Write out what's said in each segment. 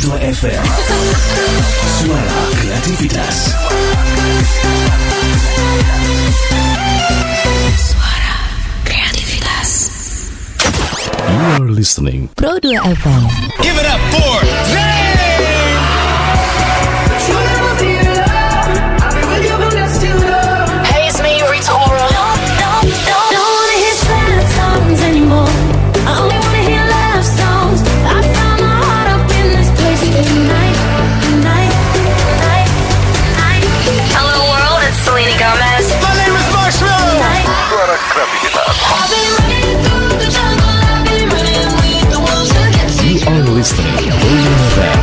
Pro 2 FM. Suara kreativitas. Suara kreativitas. You are listening Pro 2 FM. Give it up for Zane! Hey, it's me, Rita Ora. Don't wanna hear sad songs anymore. I only wanna hear love songs. I found my heart up in this place tonight. Hello world, it's Selena Gomez. My name is Marshmallow! Suara kreativitas. I've been running through the jungle. I've been running with the wolves against You are listening Pro 2 FM.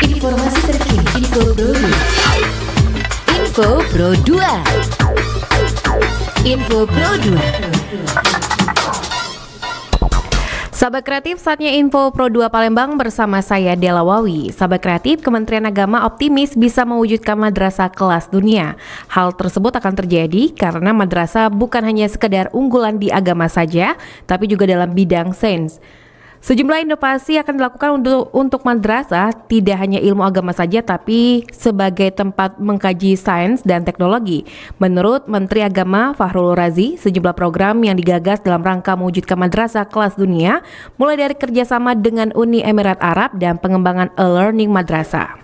Informasi terkini, Info Pro 2. Info Pro 2. Sahabat kreatif, saatnya Info Pro 2 Palembang bersama saya Dela Wawi. Sahabat kreatif, Kementerian Agama optimis bisa mewujudkan madrasah kelas dunia. Hal tersebut akan terjadi karena madrasah bukan hanya sekedar unggulan di agama saja, tapi juga dalam bidang sains. Sejumlah inovasi akan dilakukan untuk madrasah, tidak hanya ilmu agama saja tapi sebagai tempat mengkaji sains dan teknologi. Menurut Menteri Agama Fahrul Razi, sejumlah program yang digagas dalam rangka mewujudkan madrasah kelas dunia, mulai dari kerjasama dengan Uni Emirat Arab dan pengembangan e-learning madrasah.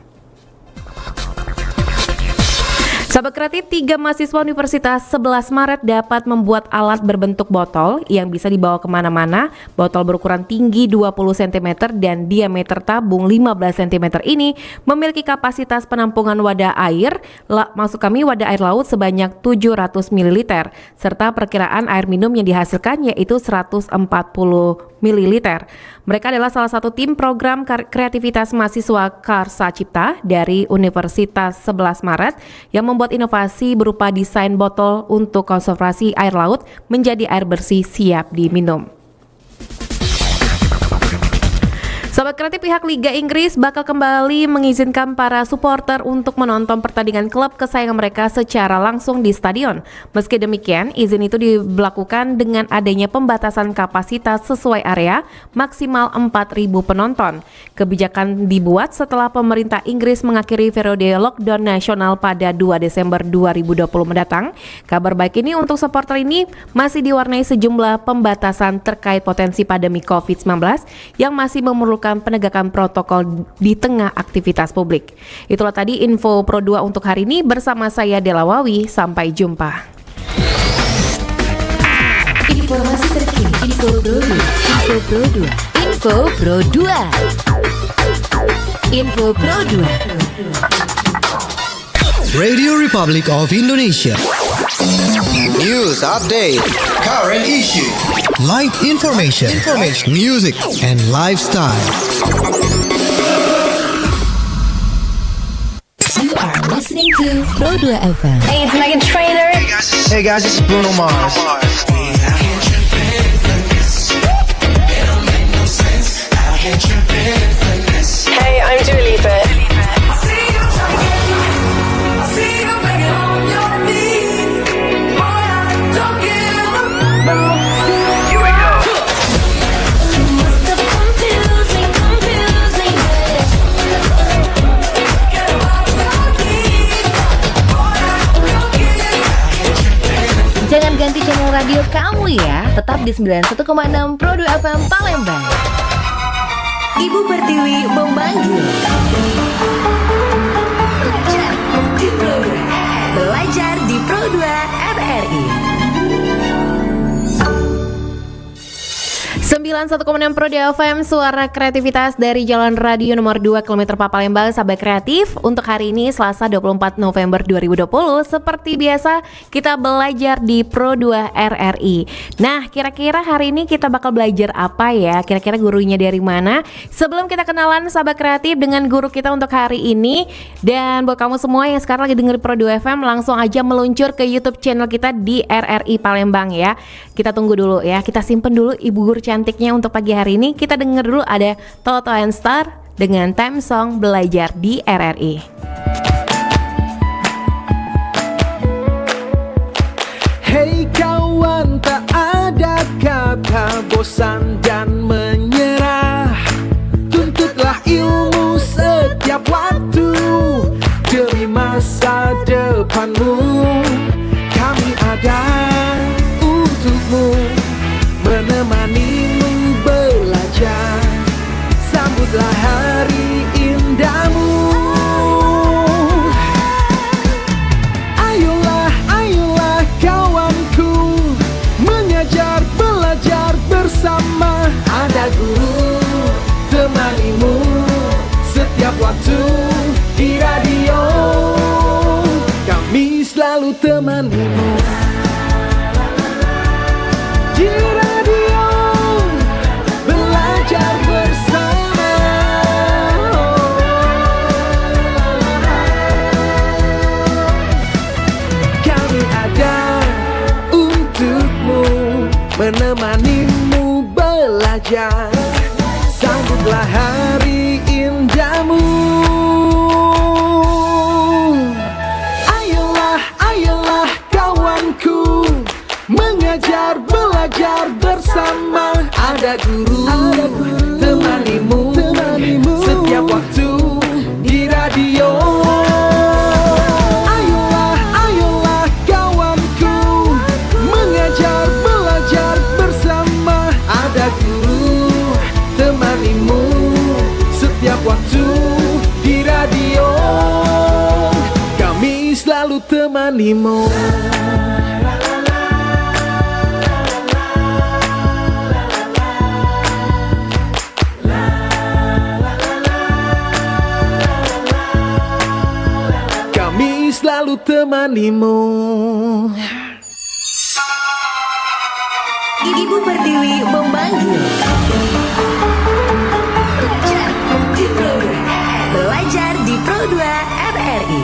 Sahabat kreatif, 3 mahasiswa Universitas 11 Maret dapat membuat alat berbentuk botol yang bisa dibawa kemana-mana. Botol berukuran tinggi 20 cm dan diameter tabung 15 cm ini memiliki kapasitas penampungan wadah air, wadah air laut sebanyak 700 ml, serta perkiraan air minum yang dihasilkan yaitu 140 ml. Mereka adalah salah satu tim program kreativitas mahasiswa Karsa Cipta dari Universitas 11 Maret yang membuat inovasi berupa desain botol untuk konservasi air laut menjadi air bersih siap diminum. Sahabat kreatif, pihak Liga Inggris bakal kembali mengizinkan para supporter untuk menonton pertandingan klub kesayangan mereka secara langsung di stadion. Meski demikian, izin itu diberlakukan dengan adanya pembatasan kapasitas sesuai area maksimal 4.000 penonton. Kebijakan dibuat setelah pemerintah Inggris mengakhiri periode lockdown nasional pada 2 Desember 2020 mendatang. Kabar baik ini untuk supporter ini masih diwarnai sejumlah pembatasan terkait potensi pandemi COVID-19 yang masih memerlukan penegakan protokol di tengah aktivitas publik. Itulah tadi Info Pro 2 untuk hari ini bersama saya Dela Wawi. Sampai jumpa. Informasi terkini, Info Pro 2. Info Pro 2. Info Pro 2. Info Pro 2. Radio Republic of Indonesia. News update, current issue, Live information, music, and lifestyle. You are listening to Pro 2 FM. Hey, it's Megan Trainor. Hey guys, this is Bruno Mars. Hey, I'm Dua Lipa. Jangan ganti channel radio kamu ya. Tetap di 91,6 Pro 2 FM Palembang. Ibu Pertiwi memanggil. Belajar di Pro 2 RRI. 91,6 Pro 2 FM, suara kreativitas dari Jalan Radio nomor 2 km 4 Palembang. Sahabat kreatif, untuk hari ini Selasa 24 November 2020, seperti biasa kita belajar di Pro 2 RRI. Nah, kira-kira hari ini kita bakal belajar apa ya? Kira-kira gurunya dari mana? Sebelum kita kenalan sahabat kreatif dengan guru kita untuk hari ini, dan buat kamu semua yang sekarang lagi denger Pro 2 FM, langsung aja meluncur ke YouTube channel kita di RRI Palembang ya. Kita tunggu dulu ya, kita simpen dulu ibu guru cantiknya untuk pagi hari ini. Kita denger dulu ada Toto and Star dengan Time Song Belajar di RRI. Hey kawan, tak ada kata bosan dan menyerah. Tuntutlah ilmu setiap waktu demi masa depanmu. Kami ada untukmu, menemanimu belajar. Sambutlah hari indahmu. Ayolah, ayolah kawanku, mengajar, belajar bersama. Ada guru temanimu setiap waktu di radio. Kami selalu temanimu di radio, belajar bersama. Kami ada untukmu, menemanimu belajar. Sambutlah hari indahmu. Ayolah, ayolah kawanku, mengajar, belajar bersama. Ada guru temanimu setiap waktu di radio. Ayolah, ayolah kawanku, mengajar, belajar bersama. Ada guru temanimu setiap waktu di radio. Kami selalu temanimu. Kami selalu temanimu. Ibu Pertiwi memanggil. Belajar di Pro 2 RRI.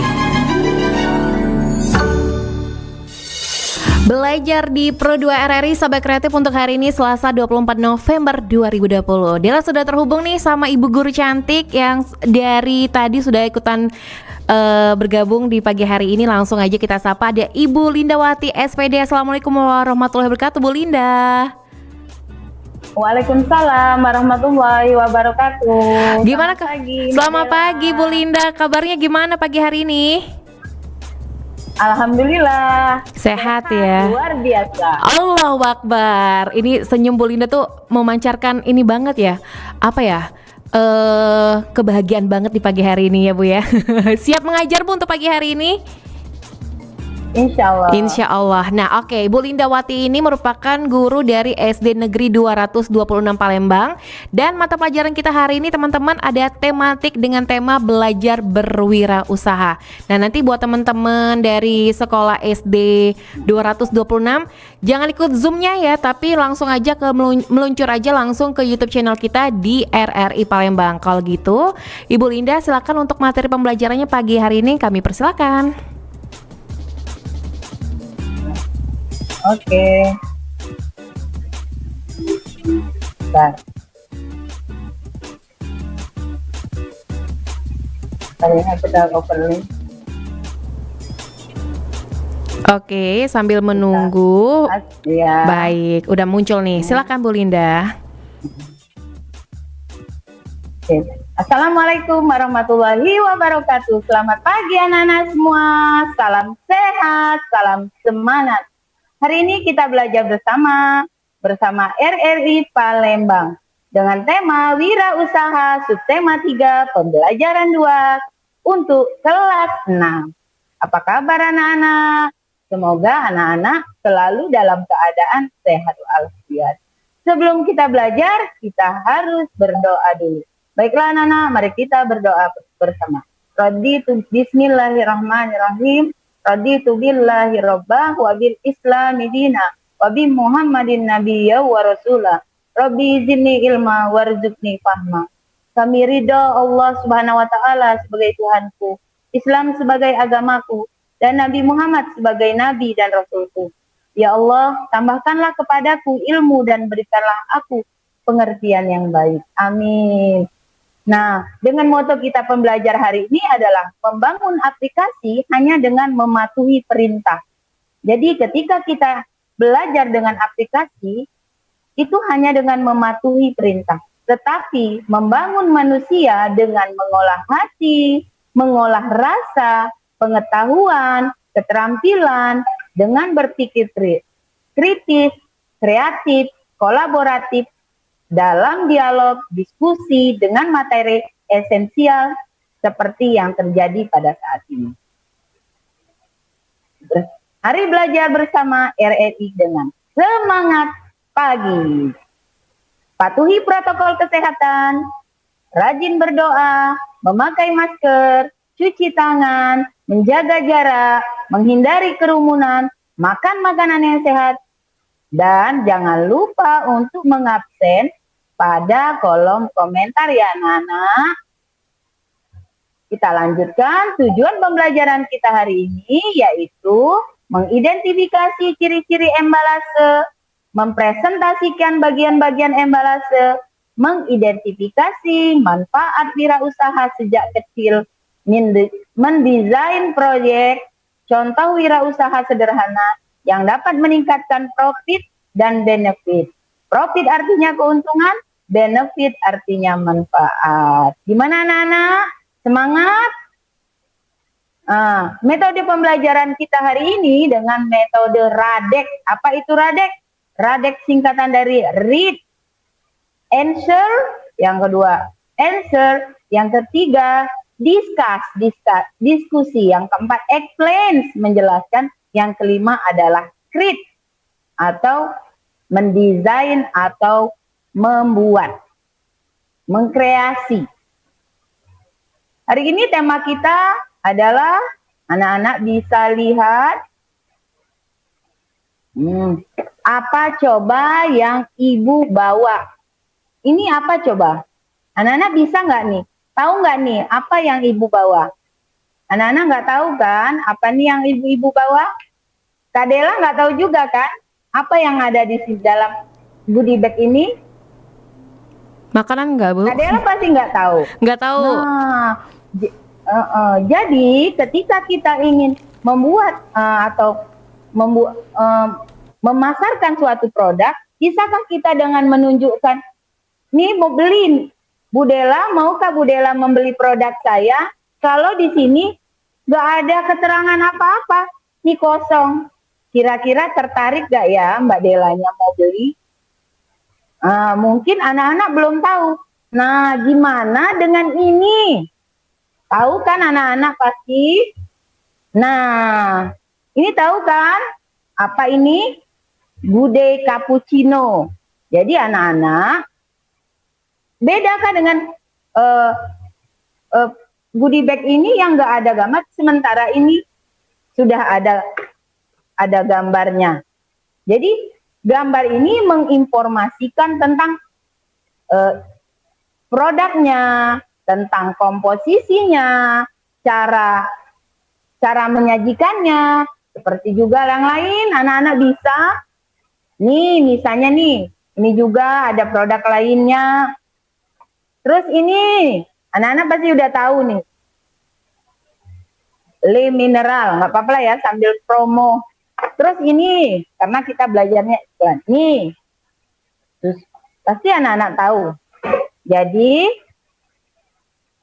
Belajar di Pro 2 RRI, Sahabat Kreatif, untuk hari ini Selasa 24 November 2020. Dela sudah terhubung nih sama Ibu Guru Cantik yang dari tadi sudah ikutan bergabung di pagi hari ini. Langsung aja kita sapa, ada Ibu Lindawati SPD. Assalamualaikum warahmatullahi wabarakatuh, Bu Linda. Waalaikumsalam warahmatullahi wabarakatuh. Gimana Selamat pagi. Selamat pagi Bu Linda, kabarnya gimana pagi hari ini? Alhamdulillah. Sehat ya. Luar biasa. Allahu Akbar. Ini senyum Bu Linda tuh memancarkan ini banget ya. Apa ya? Kebahagiaan banget di pagi hari ini ya Bu ya. Siap mengajar Bu untuk pagi hari ini? Insya Allah. Insya Allah. Nah oke, Bu Lindawati ini merupakan guru dari SD Negeri 226 Palembang. Dan mata pelajaran kita hari ini teman-teman ada tematik dengan tema belajar berwirausaha. Nah nanti buat teman-teman dari sekolah SD 226, jangan ikut Zoom-nya ya, tapi langsung aja ke meluncur aja langsung ke YouTube channel kita di RRI Palembang. Kalau gitu Ibu Linda silakan untuk materi pembelajarannya pagi hari ini, kami persilakan. Oke. Bentar. Kayaknya kita opening. Oke, sambil menunggu. Ya. Baik, udah muncul nih. Silakan Bu Linda. Oke. Assalamualaikum warahmatullahi wabarakatuh. Selamat pagi anak-anak semua. Salam sehat, salam semangat. Hari ini kita belajar bersama RRI Palembang dengan tema Wirausaha subtema 3 pembelajaran 2 untuk kelas 6. Apa kabar anak-anak? Semoga anak-anak selalu dalam keadaan sehat walafiat. Sebelum kita belajar, kita harus berdoa dulu. Baiklah anak-anak, mari kita berdoa bersama. Bismillahirrahmanirrahim. Raditu billahi rabbah wa bil islami dina wa bi Muhammadin nabiyya wa rasulah. Rabbi zidni ilma warzuqni fahma. Kami ridha Allah Subhanahu wa taala sebagai Tuhanku, Islam sebagai agamaku, dan Nabi Muhammad sebagai nabi dan rasulku. Ya Allah, tambahkanlah kepadaku ilmu dan berikanlah aku pengertian yang baik. Amin. Nah, dengan moto kita pembelajar hari ini adalah membangun aplikasi hanya dengan mematuhi perintah. Jadi ketika kita belajar dengan aplikasi, itu hanya dengan mematuhi perintah. Tetapi membangun manusia dengan mengolah hati, mengolah rasa, pengetahuan, keterampilan, dengan berpikir kritis, kreatif, kolaboratif, dalam dialog, diskusi dengan materi esensial seperti yang terjadi pada saat ini. Hari belajar bersama RRI dengan semangat pagi. Patuhi protokol kesehatan, rajin berdoa, memakai masker, cuci tangan, menjaga jarak, menghindari kerumunan, makan makanan yang sehat, dan jangan lupa untuk mengabsen pada kolom komentar ya anak-anak. Kita lanjutkan, tujuan pembelajaran kita hari ini yaitu mengidentifikasi ciri-ciri embalase, mempresentasikan bagian-bagian embalase, mengidentifikasi manfaat wirausaha sejak kecil, mendesain proyek, contoh wirausaha sederhana yang dapat meningkatkan profit dan benefit. Profit artinya keuntungan, benefit artinya manfaat. Gimana anak-anak? Semangat? Metode pembelajaran kita hari ini dengan metode RADEK. Apa itu RADEK? RADEK singkatan dari read, answer, yang kedua answer, yang ketiga discuss, diskusi, yang keempat explain, menjelaskan, yang kelima adalah create atau mendesain atau membuat, mengkreasi. Hari ini tema kita adalah, anak-anak bisa lihat, apa coba yang ibu bawa? Ini apa coba? Anak-anak bisa nggak nih? Tahu nggak nih apa yang ibu bawa? Anak-anak nggak tahu kan apa nih yang ibu-ibu bawa? Kak Dela nggak tahu juga kan apa yang ada di dalam goodie bag ini? Makanan nggak, Bu? Kak Dela pasti nggak tahu. Nggak tahu. Nah, jadi ketika kita ingin membuat atau memasarkan suatu produk, bisakah kita dengan menunjukkan, nih mau beli, Bu Dela, maukah Bu Dela membeli produk saya? Kalau di sini nggak ada keterangan apa-apa, nih kosong. Kira-kira tertarik nggak ya Mbak Delanya mau beli? Mungkin anak-anak belum tahu. Nah, gimana dengan ini? Tahu kan anak-anak pasti? Nah, ini tahu kan? Apa ini? Good cappuccino. Jadi anak-anak, bedakah dengan goodie bag ini yang nggak ada gambar, sementara ini sudah ada gambarnya. Jadi gambar ini menginformasikan tentang produknya, tentang komposisinya, cara menyajikannya, seperti juga yang lain. Anak-anak bisa, nih misalnya nih, ini juga ada produk lainnya. Terus ini, anak-anak pasti udah tahu nih, Le Mineral, nggak apa-apa lah ya sambil promo. Terus ini, karena kita belajarnya iklan, nih, terus pasti anak-anak tahu. Jadi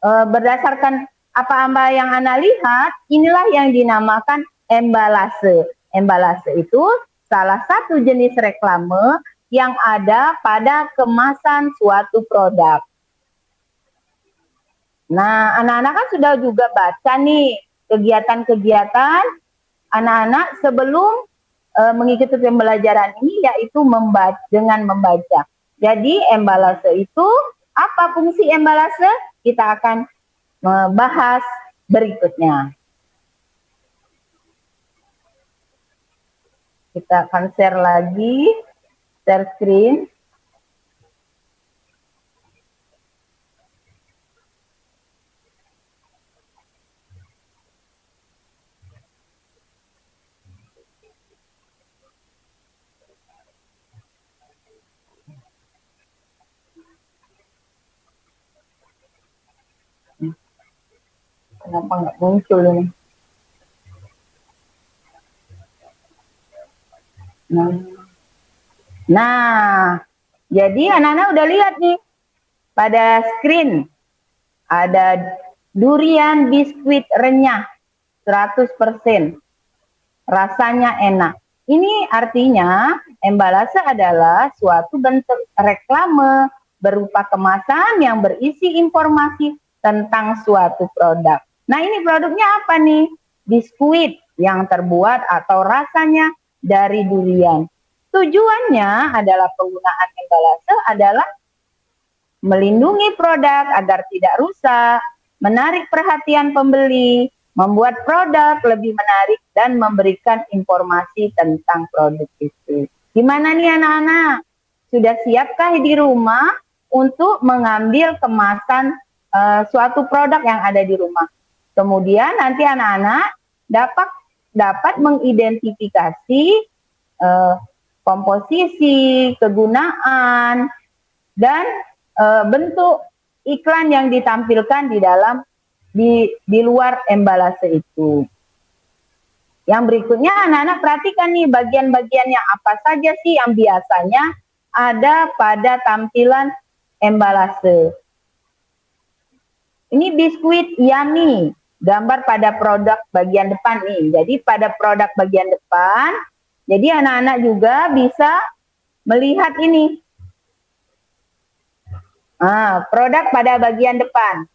berdasarkan apa yang Anda lihat, inilah yang dinamakan embalase. Embalase itu salah satu jenis reklame yang ada pada kemasan suatu produk. Nah, anak-anak kan sudah juga baca nih kegiatan-kegiatan anak-anak sebelum mengikuti pembelajaran ini, yaitu dengan membaca. Jadi embalase itu, apa fungsi embalase? Kita akan membahas berikutnya. Kita akan share lagi, share screen. Kenapa nggak muncul ini? Nah, Jadi anak-anak udah lihat nih pada screen ada durian biskuit renyah 100%. Rasanya enak. Ini artinya embalase adalah suatu bentuk reklame berupa kemasan yang berisi informasi tentang suatu produk. Nah, ini produknya apa nih? Biskuit yang terbuat atau rasanya dari durian. Tujuannya adalah penggunaan embalase adalah melindungi produk agar tidak rusak, menarik perhatian pembeli, membuat produk lebih menarik, dan memberikan informasi tentang produk itu. Gimana nih anak-anak? Sudah siapkah di rumah untuk mengambil kemasan suatu produk yang ada di rumah? Kemudian nanti anak-anak dapat mengidentifikasi komposisi, kegunaan, dan bentuk iklan yang ditampilkan di dalam di luar embalase itu. Yang berikutnya anak-anak perhatikan nih bagian-bagiannya apa saja sih yang biasanya ada pada tampilan embalase. Ini biskuit Yummy, gambar pada produk bagian depan nih. Jadi pada produk bagian depan, jadi anak-anak juga bisa melihat ini. Produk pada bagian depan.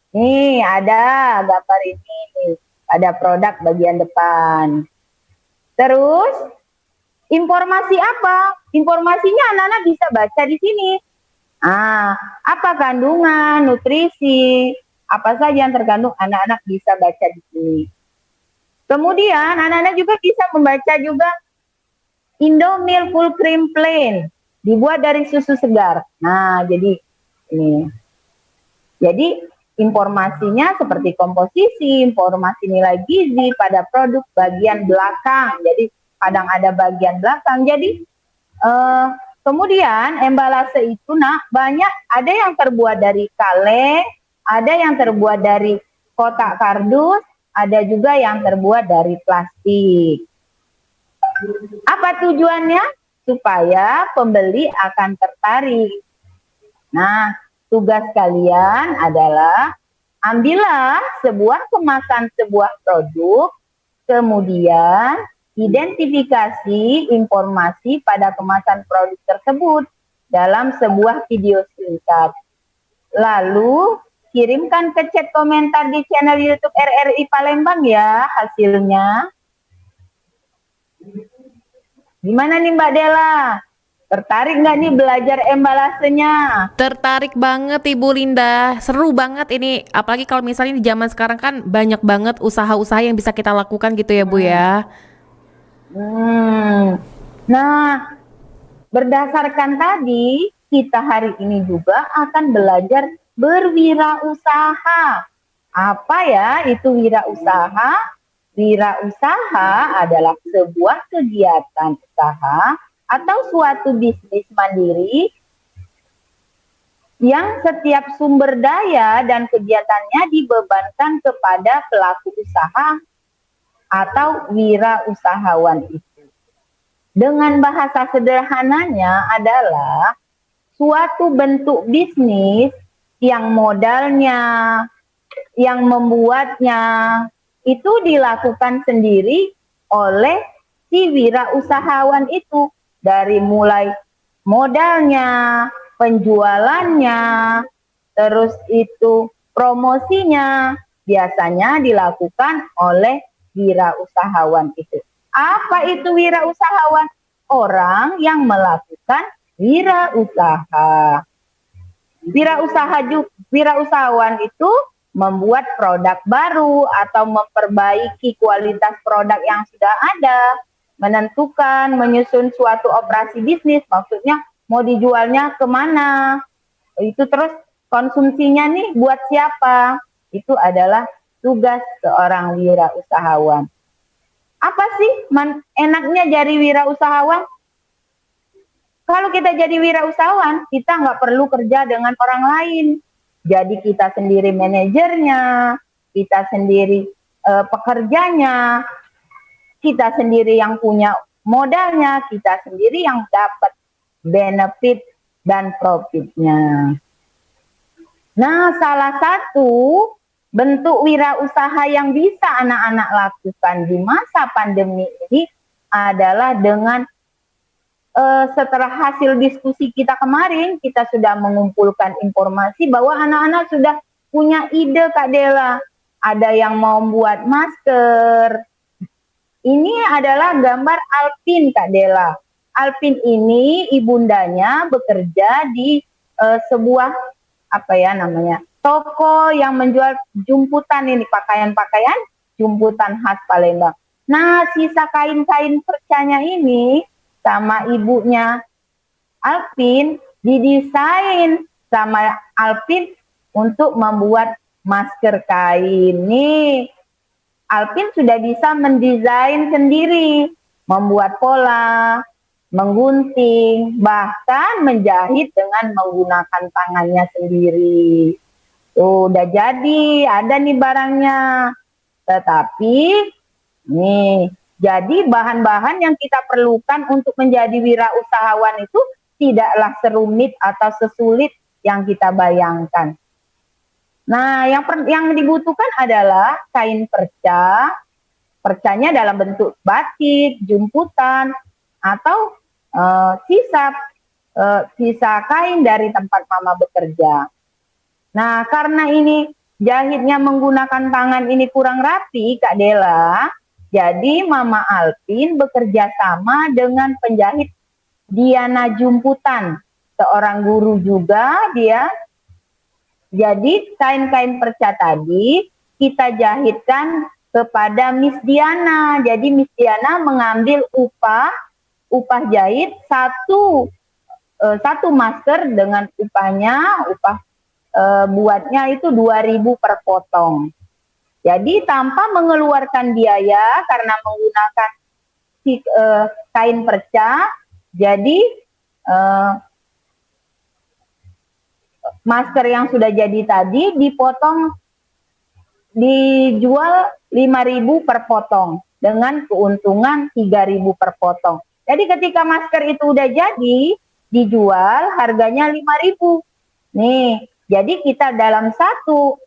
Nih ada gambar ini nih, ada produk bagian depan. Terus informasi apa? Informasinya anak-anak bisa baca di sini. Apa kandungan, nutrisi, apa saja yang terkandung, anak-anak bisa baca di sini. Kemudian anak-anak juga bisa membaca juga Indomilk Full Cream Plain, dibuat dari susu segar. Nah, jadi ini. Jadi informasinya seperti komposisi, informasi nilai gizi pada produk bagian belakang. Jadi kadang ada bagian belakang. Jadi kemudian embalase itu banyak, ada yang terbuat dari kaleng, ada yang terbuat dari kotak kardus, ada juga yang terbuat dari plastik. Apa tujuannya? Supaya pembeli akan tertarik. Nah, tugas kalian adalah ambillah sebuah kemasan sebuah produk, kemudian identifikasi informasi pada kemasan produk tersebut dalam sebuah video singkat. Lalu kirimkan ke chat komentar di channel YouTube RRI Palembang ya hasilnya. Gimana nih Mbak Dela? Tertarik nggak nih belajar embalasenya? Tertarik banget Ibu Linda, seru banget ini. Apalagi kalau misalnya di zaman sekarang kan banyak banget usaha-usaha yang bisa kita lakukan gitu ya Bu ya. Nah, berdasarkan tadi, kita hari ini juga akan belajar berwirausaha. Apa ya itu wirausaha? Wirausaha adalah sebuah kegiatan usaha atau suatu bisnis mandiri yang setiap sumber daya dan kegiatannya dibebankan kepada pelaku usaha atau wirausahawan itu. Dengan bahasa sederhananya adalah suatu bentuk bisnis yang modalnya, yang membuatnya itu dilakukan sendiri oleh si wirausahawan itu. Dari mulai modalnya, penjualannya, terus itu promosinya, biasanya dilakukan oleh wirausahawan itu. Apa itu wirausahawan? Orang yang melakukan wirausaha. Wirausahawan itu membuat produk baru atau memperbaiki kualitas produk yang sudah ada, menentukan, menyusun suatu operasi bisnis, maksudnya mau dijualnya kemana, itu terus konsumsinya nih buat siapa, itu adalah tugas seorang wirausahawan. Apa sih enaknya jadi wirausahawan? Kalau kita jadi wirausahawan, kita nggak perlu kerja dengan orang lain. Jadi kita sendiri manajernya, kita sendiri pekerjanya, kita sendiri yang punya modalnya, kita sendiri yang dapat benefit dan profitnya. Nah, salah satu bentuk wirausaha yang bisa anak-anak lakukan di masa pandemi ini adalah dengan setelah hasil diskusi kita kemarin, kita sudah mengumpulkan informasi bahwa anak-anak sudah punya ide, Kak Dela. Ada yang mau buat masker. Ini adalah gambar Alpin, Kak Dela. Alpin ini ibundanya bekerja di sebuah toko yang menjual jumputan ini, pakaian-pakaian jumputan khas Palembang. Nah, sisa kain-kain percanya ini sama ibunya Alpin didesain sama Alpin untuk membuat masker kain. Nih, Alpin sudah bisa mendesain sendiri, membuat pola, menggunting, bahkan menjahit dengan menggunakan tangannya sendiri. Tuh, udah jadi, ada nih barangnya. Tetapi, nih, jadi bahan-bahan yang kita perlukan untuk menjadi wirausahawan itu tidaklah serumit atau sesulit yang kita bayangkan. Nah, yang dibutuhkan adalah kain perca, percanya dalam bentuk batik, jumputan, atau sisa kain dari tempat mama bekerja. Nah, karena ini jahitnya menggunakan tangan ini kurang rapi, Kak Dela, jadi Mama Alpin bekerja sama dengan penjahit Diana Jumputan, seorang guru juga dia. Jadi kain-kain perca tadi kita jahitkan kepada Miss Diana. Jadi Miss Diana mengambil upah jahit satu masker dengan upah buatnya itu 2.000 per potong. Jadi tanpa mengeluarkan biaya karena menggunakan kain perca, jadi masker yang sudah jadi tadi dijual 5.000 per potong dengan keuntungan 3.000 per potong. Jadi ketika masker itu udah jadi, dijual harganya 5.000. Nih, jadi kita dalam satu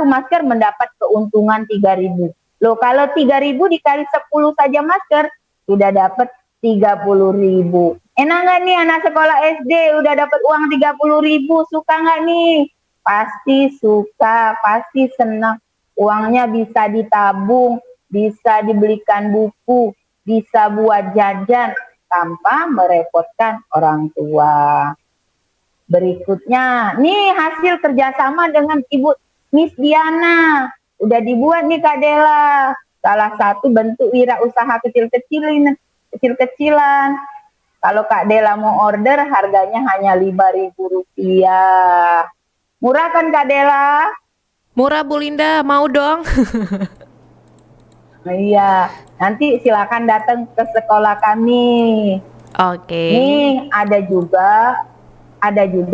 masker mendapat keuntungan 3.000. Loh, kalau 3.000 dikali 10 saja masker, sudah dapat 30.000. Enak nggak nih anak sekolah SD udah dapat uang 30.000? Suka nggak nih? Pasti suka, pasti senang. Uangnya bisa ditabung, bisa dibelikan buku, bisa buat jajan tanpa merepotkan orang tua. Berikutnya, nih hasil kerjasama dengan Ibu Miss Diana. Udah dibuat nih Kak Dela. Salah satu bentuk wirausaha kecil-kecilan. Kalau Kak Dela mau order, harganya hanya Rp5.000. Murah kan Kak Dela? Murah Bu Linda, mau dong. Iya, nanti silakan datang ke sekolah kami. Oke. Nih ada juga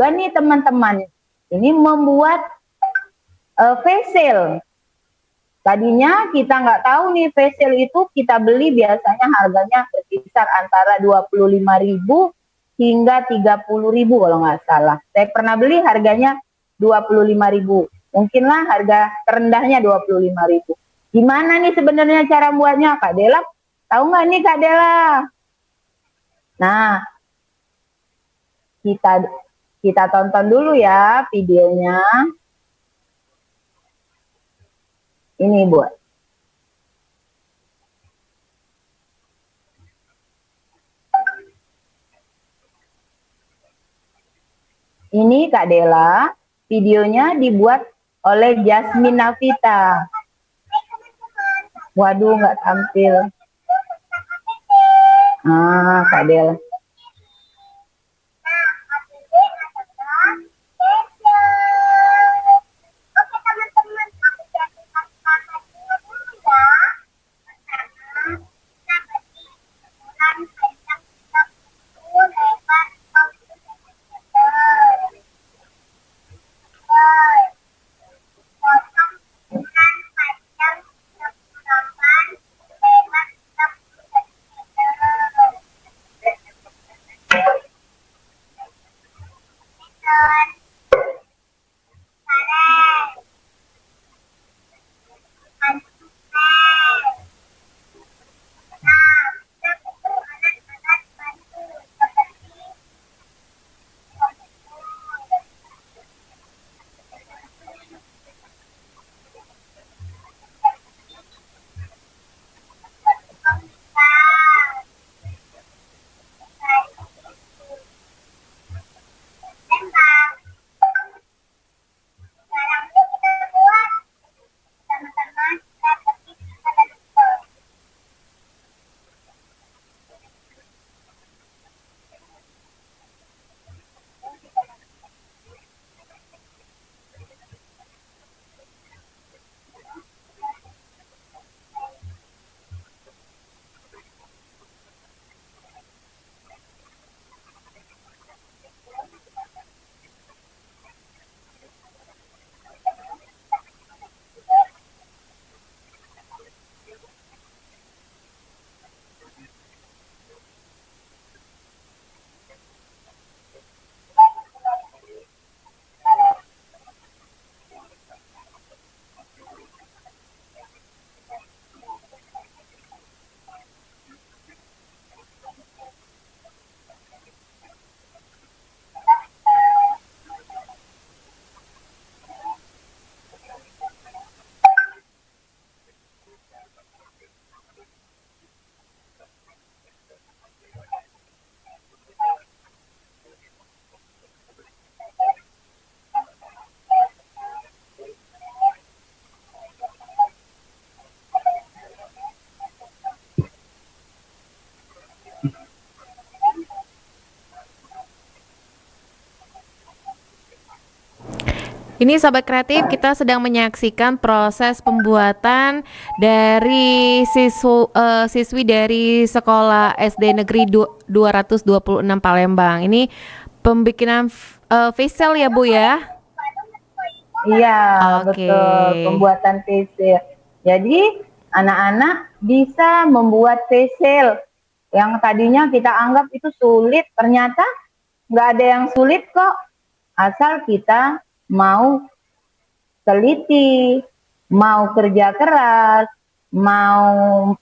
nih teman-teman, ini membuat facial. Tadinya kita nggak tahu nih facial itu kita beli biasanya harganya berkisar antara 25.000 hingga 30.000 kalau nggak salah. Saya pernah beli harganya 25.000. Mungkinlah harga terendahnya 25.000. Gimana nih sebenarnya cara buatnya, Kak Dela? Tahu nggak nih Kak Dela? Nah, kita tonton dulu ya videonya. Ini buat. Ini Kak Dela, videonya dibuat oleh Jasmine Navita. Waduh, nggak tampil. Kak Dela. Ini Sobat Kreatif, kita sedang menyaksikan proses pembuatan dari siswi dari Sekolah SD Negeri 226 Palembang. Ini pembikinan facial ya Bu ya? Iya, Oke. betul. Pembuatan facial. Jadi anak-anak bisa membuat facial yang tadinya kita anggap itu sulit, ternyata nggak ada yang sulit kok. Asal kita mau teliti, mau kerja keras, mau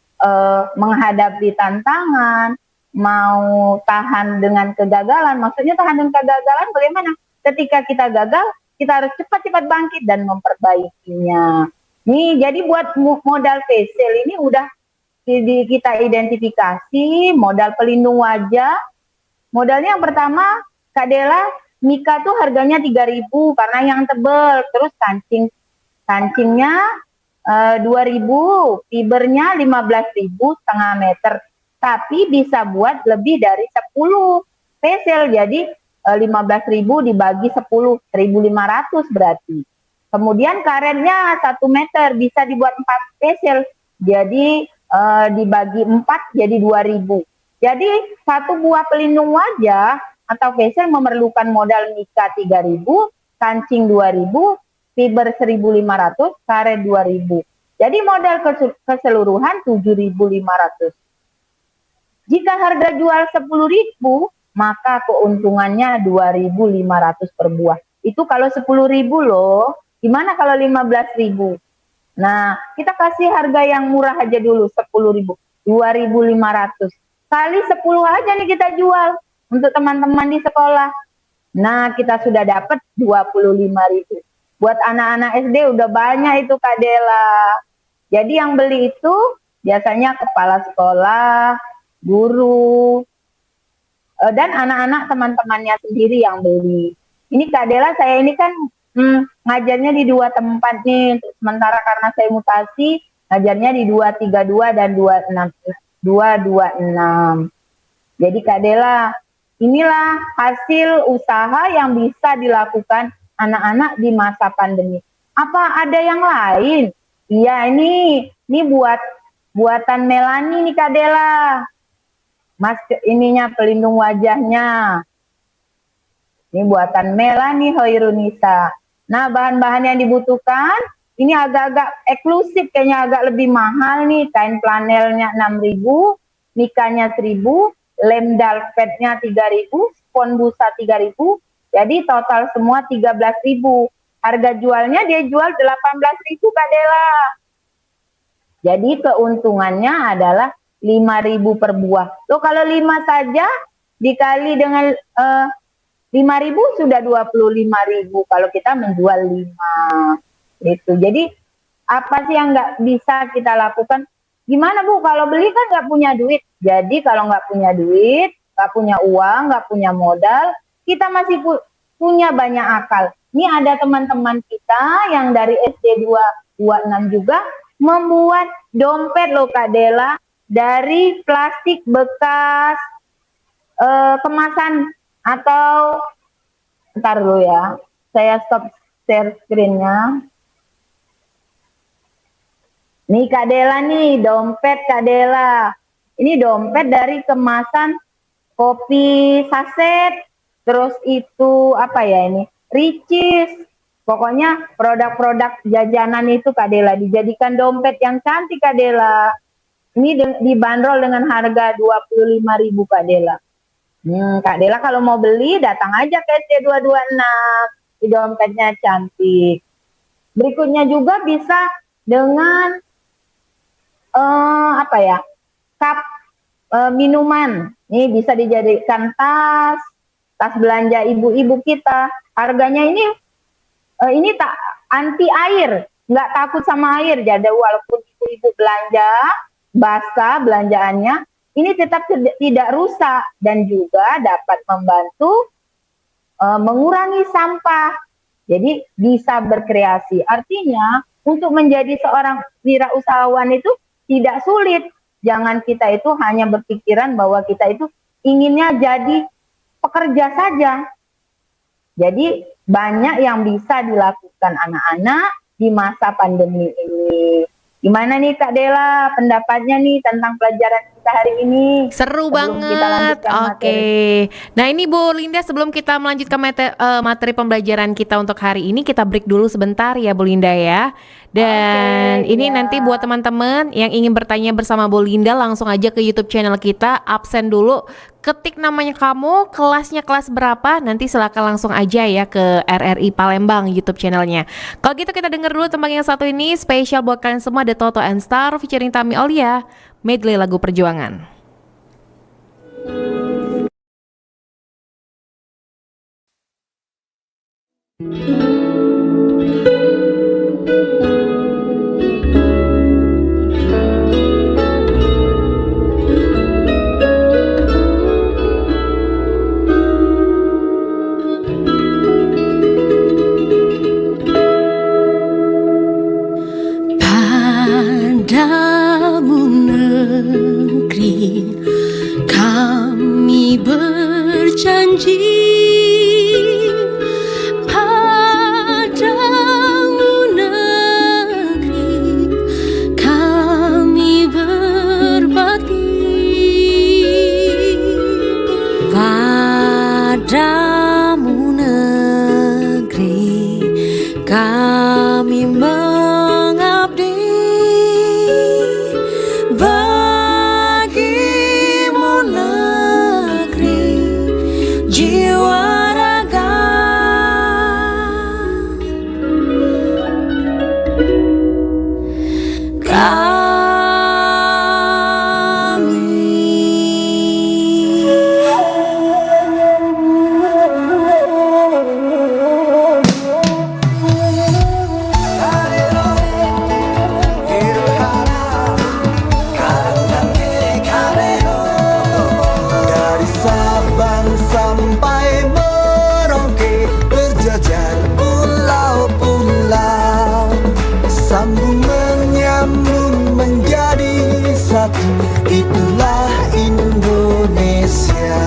menghadapi tantangan, mau tahan dengan kegagalan. Maksudnya tahan dengan kegagalan bagaimana? Ketika kita gagal, kita harus cepat-cepat bangkit dan memperbaikinya. Nih, jadi buat modal facial ini udah kita identifikasi modal pelindung wajah. Modalnya yang pertama, Kak Dela, Mika tuh harganya 3.000 karena yang tebel. Terus kancingnya 2.000, fibernya 15.000 setengah meter. Tapi bisa buat lebih dari 10 facial. Jadi 15.000 dibagi 10, 1.500 berarti. Kemudian karetnya 1 meter bisa dibuat 4 facial. Jadi dibagi 4 jadi 2.000. Jadi satu buah pelindung wajah atau facial memerlukan modal Mika 3.000, kancing 2.000, fiber 1.500, karet 2.000. Jadi modal keseluruhan 7.500. Jika harga jual 10.000, maka keuntungannya 2.500 per buah. Itu kalau 10.000 loh. Gimana kalau 15.000? Nah, kita kasih harga yang murah aja dulu, 10.000, 2.500. Kali 10 aja nih kita jual untuk teman-teman di sekolah. Nah, kita sudah dapat 25.000. Buat anak-anak SD udah banyak itu Kak Dela. Jadi yang beli itu biasanya kepala sekolah, guru, dan anak-anak teman-temannya sendiri yang beli. Ini Kak Dela, saya ini kan ngajarnya di 2 tempat nih. Sementara karena saya mutasi, ngajarnya di 232 dan 226. Jadi Kak Dela, inilah hasil usaha yang bisa dilakukan anak-anak di masa pandemi. Apa ada yang lain? Iya, ini buatan Melani nih Kak Dela. Masker ininya pelindung wajahnya. Ini buatan Melani Hoirunisa. Nah, bahan-bahan yang dibutuhkan ini agak-agak eksklusif, kayaknya agak lebih mahal nih. Kain flanelnya 6.000, mikanya 1.000, lem dalvetnya 3.000, spon busa 3.000, Jadi total semua 13.000. Harga jualnya dia jual 18.000 Kak Dela. Jadi keuntungannya adalah 5.000 per buah. Loh kalau 5 saja dikali dengan 5.000 sudah 25.000 kalau kita menjual 5. Itu. Jadi apa sih yang nggak bisa kita lakukan? Gimana Bu, kalau beli kan nggak punya duit. Jadi kalau nggak punya duit, nggak punya uang, nggak punya modal, kita masih punya banyak akal. Ini ada teman-teman kita yang dari SD 226 juga membuat dompet loh Kak Dela dari plastik bekas kemasan atau ntar dulu ya, saya stop share screen-nya. Nih Kak Dela nih, dompet Kak Dela. Ini dompet dari kemasan kopi saset. Terus itu apa ya ini? Ricis. Pokoknya produk-produk jajanan itu Kak Dela dijadikan dompet yang cantik Kak Dela. Ini dibanderol dengan harga 25.000 Kak Dela. Kak Dela kalau mau beli datang aja ke SD 226. Di dompetnya cantik. Berikutnya juga bisa dengan cup minuman. Ini bisa dijadikan tas belanja ibu-ibu kita. Harganya ini tak anti air, nggak takut sama air. Jadi walaupun ibu-ibu belanja basah belanjaannya, ini tetap tidak rusak dan juga dapat membantu mengurangi sampah. Jadi bisa berkreasi. Artinya untuk menjadi seorang wirausahawan itu tidak sulit. Jangan kita itu hanya berpikiran bahwa kita itu inginnya jadi pekerja saja. Jadi banyak yang bisa dilakukan anak-anak di masa pandemi ini. Gimana nih Kak Dela pendapatnya nih tentang pelajaran kita hari ini? Seru Sebelum kita banget. lanjutkan Oke. materi. Nah ini Bu Linda, sebelum kita melanjutkan materi pembelajaran kita untuk hari ini, kita break dulu sebentar ya Bu Linda ya. Dan ini iya. nanti buat teman-teman yang ingin bertanya bersama Bu Linda, langsung aja ke YouTube channel kita, absen dulu, ketik namanya kamu, kelasnya kelas berapa, nanti silakan langsung aja ya ke RRI Palembang YouTube channelnya. Kalau gitu kita denger dulu tembang yang satu ini, spesial buat kalian semua, The Toto and Star featuring Tami Aulia, medley lagu Perjuangan. Padamu negeri kami berjanji, padamu negeri kami berbakti, padamu negeri kami mengabdi. Bagimu negeri jiwa raga, Dari Sabang sampai Merauke, berjajar pulau-pulau, sambung menyambung menjadi satu. Itulah Indonesia.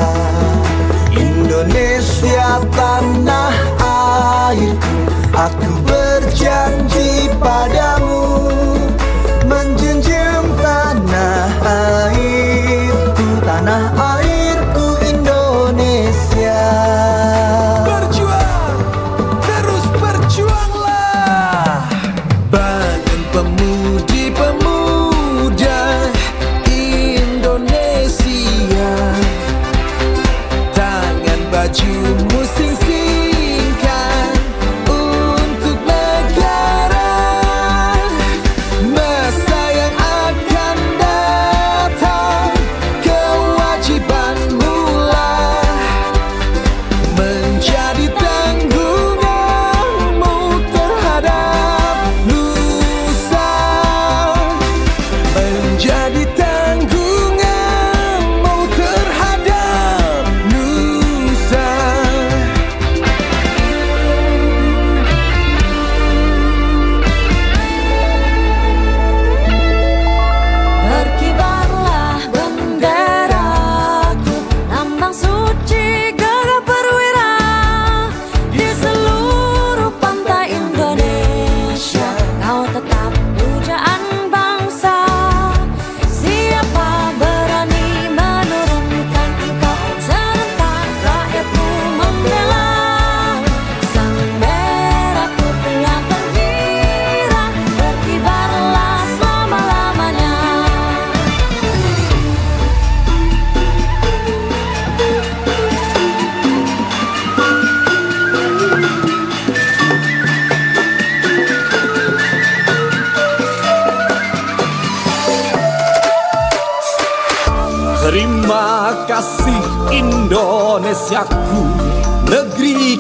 Indonesia tanah airku, aku berjanji padamu, menjunjung tanah airku, tanah airku Indonesia. Berjuang, terus berjuanglah. Bangun pemudi-pemuda Indonesia, tangan bajumu sing-sing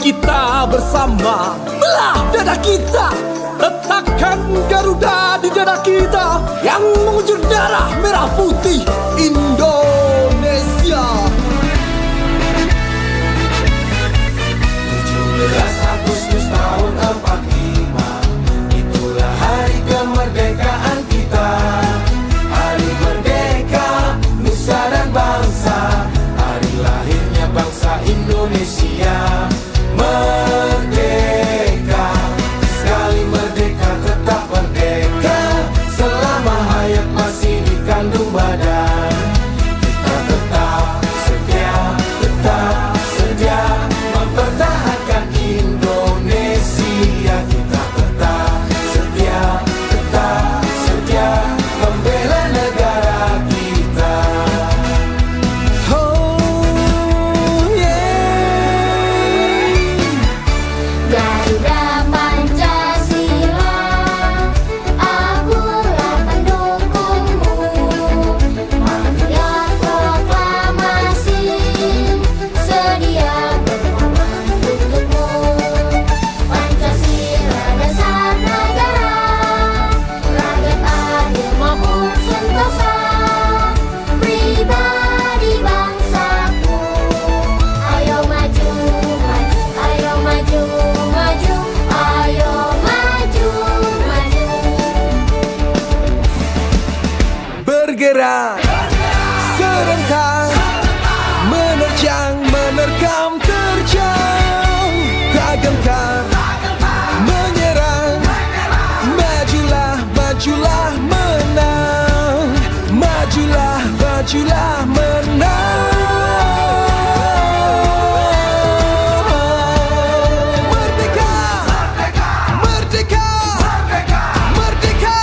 kita bersama belah dada kita. Letakkan Garuda di dada kita yang mengucur darah merah putih Indonesia. 17 Agustus tahun 45, itulah hari kemerdekaan kita. Hari merdeka, nusa dan bangsa, hari lahirnya bangsa Indonesia. Merdeka, sekali merdeka tetap merdeka, selama hayat masih dikandung badan. Kita tetap setia mempertahankan Indonesia. Kita tetap setia membela negara kita. Oh yeah. Garuda Pancasila, akulah pendukungmu. Marilah proklamasi, sedia berkorban untukmu. Pancasila dasar negara, rakyat adil maupun sentosa, pribadi bangsaku. Ayo maju, maju, ayo maju, maju, ayo maju, maju. Bergerak serentak, menerkam, terjang, tak gentar, menyerang, majulah, menang, majulah, menang. Merdeka, merdeka, merdeka.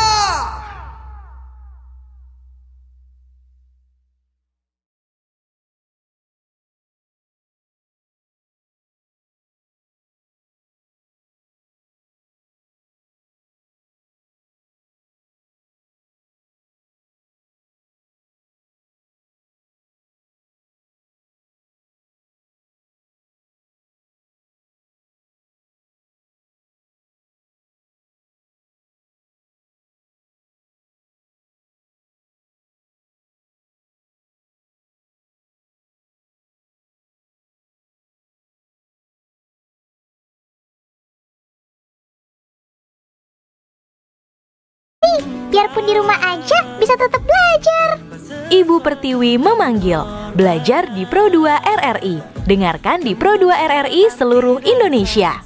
Biarpun di rumah aja bisa tetap belajar. Ibu Pertiwi memanggil. Belajar di Pro 2 RRI. Dengarkan di Pro 2 RRI seluruh Indonesia.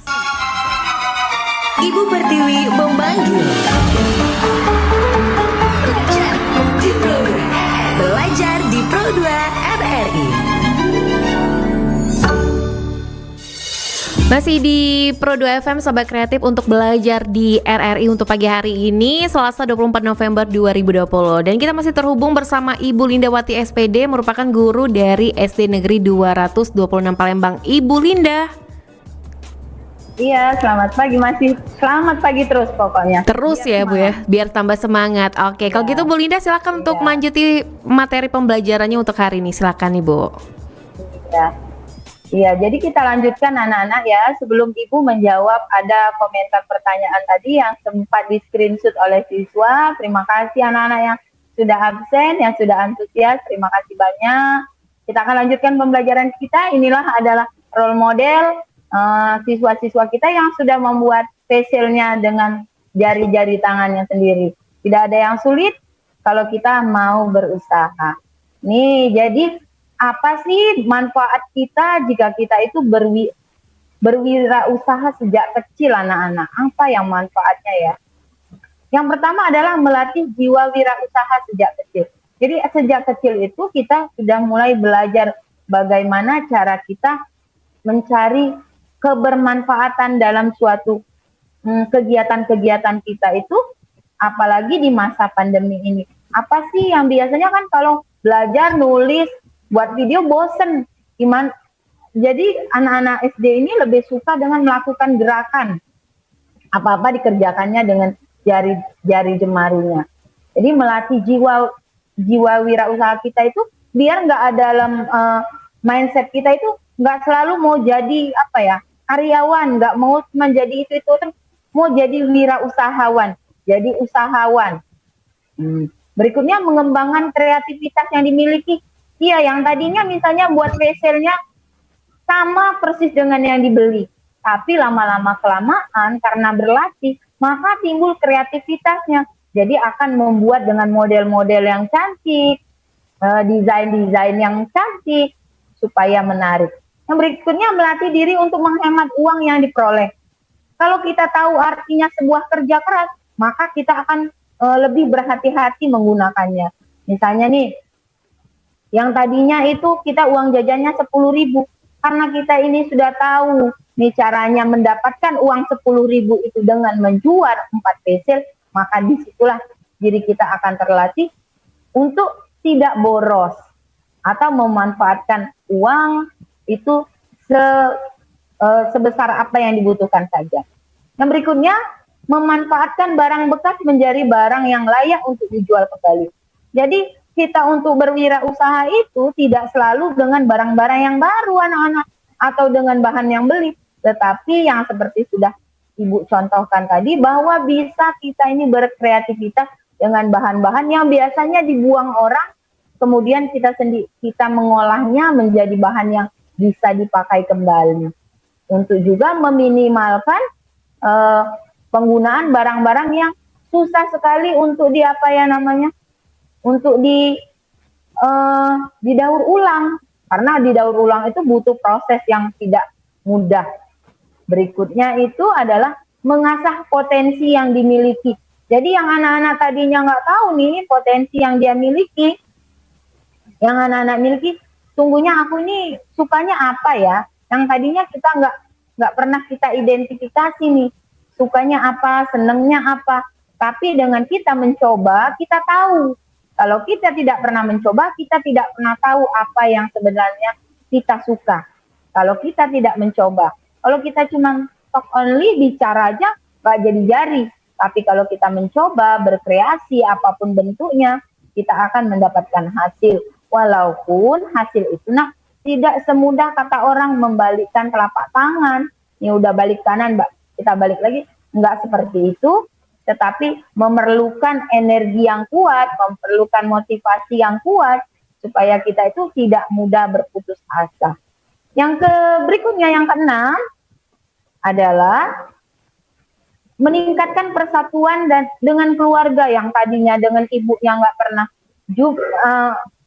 Ibu Pertiwi memanggil. Belajar di Pro 2 RRI. Masih di Pro 2 FM Sobat Kreatif untuk belajar di RRI untuk pagi hari ini Selasa 24 November 2020. Dan kita masih terhubung bersama Ibu Lindawati SPD, merupakan guru dari SD Negeri 226 Palembang. Ibu Linda. Iya, selamat pagi, masih selamat pagi terus pokoknya. Terus ya Bu ya, biar tambah semangat. Oke, kalau gitu Bu Linda silakan untuk lanjuti materi pembelajarannya untuk hari ini. Silakan Ibu. Ya. Iya, jadi kita lanjutkan anak-anak ya. Sebelum Ibu menjawab, ada komentar pertanyaan tadi yang sempat di-screenshot oleh siswa. Terima kasih anak-anak yang sudah absen, yang sudah antusias. Terima kasih banyak. Kita akan lanjutkan pembelajaran kita. Inilah adalah role model siswa-siswa kita yang sudah membuat facialnya dengan jari-jari tangannya sendiri. Tidak ada yang sulit kalau kita mau berusaha. Nih, jadi apa sih manfaat kita jika kita itu berwirausaha sejak kecil anak-anak? Apa yang manfaatnya ya? Yang pertama adalah melatih jiwa wirausaha sejak kecil. Jadi sejak kecil itu kita sudah mulai belajar bagaimana cara kita mencari kebermanfaatan dalam suatu kegiatan-kegiatan kita itu, apalagi di masa pandemi ini. Apa sih yang biasanya kan kalau belajar nulis buat video bosen, gimana? Jadi anak-anak SD ini lebih suka dengan melakukan gerakan, apa-apa dikerjakannya dengan jari jemarinya. Jadi melatih jiwa wirausaha kita itu biar nggak dalam mindset kita itu nggak selalu mau jadi apa ya, karyawan, nggak mau menjadi itu terus, mau jadi wirausahawan, jadi usahawan. Berikutnya mengembangkan kreativitas yang dimiliki. Iya, yang tadinya misalnya buat facialnya sama persis dengan yang dibeli, tapi lama-lama kelamaan karena berlatih, maka timbul kreativitasnya. Jadi akan membuat dengan model-model yang cantik, desain-desain yang cantik supaya menarik. Yang berikutnya melatih diri untuk menghemat uang yang diperoleh. Kalau kita tahu artinya sebuah kerja keras, maka kita akan lebih berhati-hati menggunakannya. Misalnya nih, yang tadinya itu kita uang jajannya 10.000, karena kita ini sudah tahu nih caranya mendapatkan uang 10.000 itu dengan menjual 4 pesil, maka disitulah diri kita akan terlatih untuk tidak boros atau memanfaatkan uang itu sebesar apa yang dibutuhkan saja. Yang berikutnya, memanfaatkan barang bekas menjadi barang yang layak untuk dijual kembali. Jadi kita untuk berwirausaha itu tidak selalu dengan barang-barang yang baru anak-anak atau dengan bahan yang beli, tetapi yang seperti sudah Ibu contohkan tadi bahwa bisa kita ini berkreativitas dengan bahan-bahan yang biasanya dibuang orang, kemudian kita mengolahnya menjadi bahan yang bisa dipakai kembali. Untuk juga meminimalkan penggunaan barang-barang yang susah sekali untuk untuk didaur ulang, karena didaur ulang itu butuh proses yang tidak mudah. Berikutnya itu adalah mengasah potensi yang dimiliki. Jadi yang anak-anak tadinya nggak tahu nih potensi yang dia miliki, yang anak-anak miliki, sungguhnya aku ini sukanya apa ya? Yang tadinya kita nggak pernah kita identifikasi nih, sukanya apa, senengnya apa. Tapi dengan kita mencoba, kita tahu. Kalau kita tidak pernah mencoba, kita tidak pernah tahu apa yang sebenarnya kita suka. Kalau kita tidak mencoba, kalau kita cuma talk only, bicara aja, nggak jadi-jadi. Tapi kalau kita mencoba, berkreasi, apapun bentuknya, kita akan mendapatkan hasil. Walaupun hasil itu tidak semudah kata orang membalikkan telapak tangan. Ini udah balik kanan, Mbak, kita balik lagi. Nggak seperti itu. Tetapi memerlukan energi yang kuat, memerlukan motivasi yang kuat, supaya kita itu tidak mudah berputus asa. Yang berikutnya, yang keenam, adalah meningkatkan persatuan dan dengan keluarga yang tadinya dengan ibu yang nggak pernah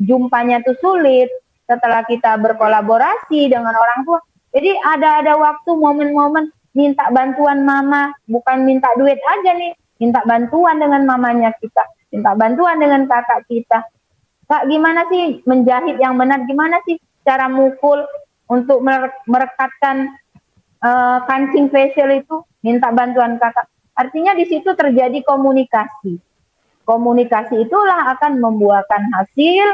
jumpanya tuh sulit, setelah kita berkolaborasi dengan orang tua. Jadi ada waktu momen-momen minta bantuan mama, bukan minta duit aja nih, minta bantuan dengan mamanya kita, minta bantuan dengan kakak kita. Kak, gimana sih menjahit yang benar, gimana sih cara mukul untuk merekatkan kancing facial itu, minta bantuan kakak. Artinya di situ terjadi komunikasi. Komunikasi itulah akan membuahkan hasil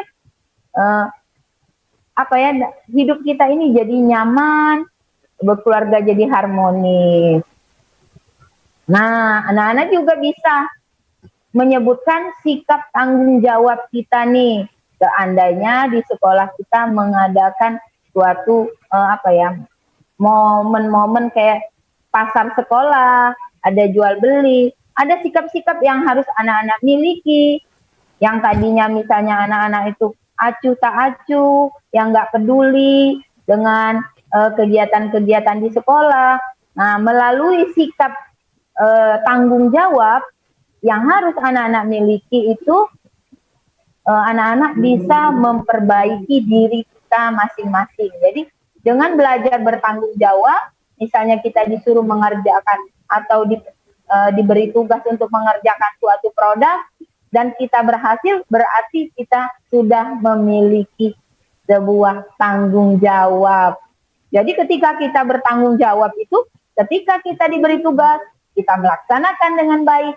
hidup kita ini jadi nyaman, berkeluarga jadi harmonis. Nah, anak-anak juga bisa menyebutkan sikap tanggung jawab kita nih. Seandainya di sekolah kita mengadakan suatu momen-momen kayak pasar sekolah, ada jual beli, ada sikap-sikap yang harus anak-anak miliki. Yang tadinya misalnya anak-anak itu acuh tak acuh, yang nggak peduli dengan kegiatan-kegiatan di sekolah. Nah, melalui sikap tanggung jawab yang harus anak-anak miliki itu, anak-anak bisa memperbaiki diri kita masing-masing. Jadi dengan belajar bertanggung jawab, misalnya kita disuruh mengerjakan atau diberi tugas untuk mengerjakan suatu produk dan kita berhasil, berarti kita sudah memiliki sebuah tanggung jawab. Jadi ketika kita bertanggung jawab itu, ketika kita diberi tugas, kita melaksanakan dengan baik.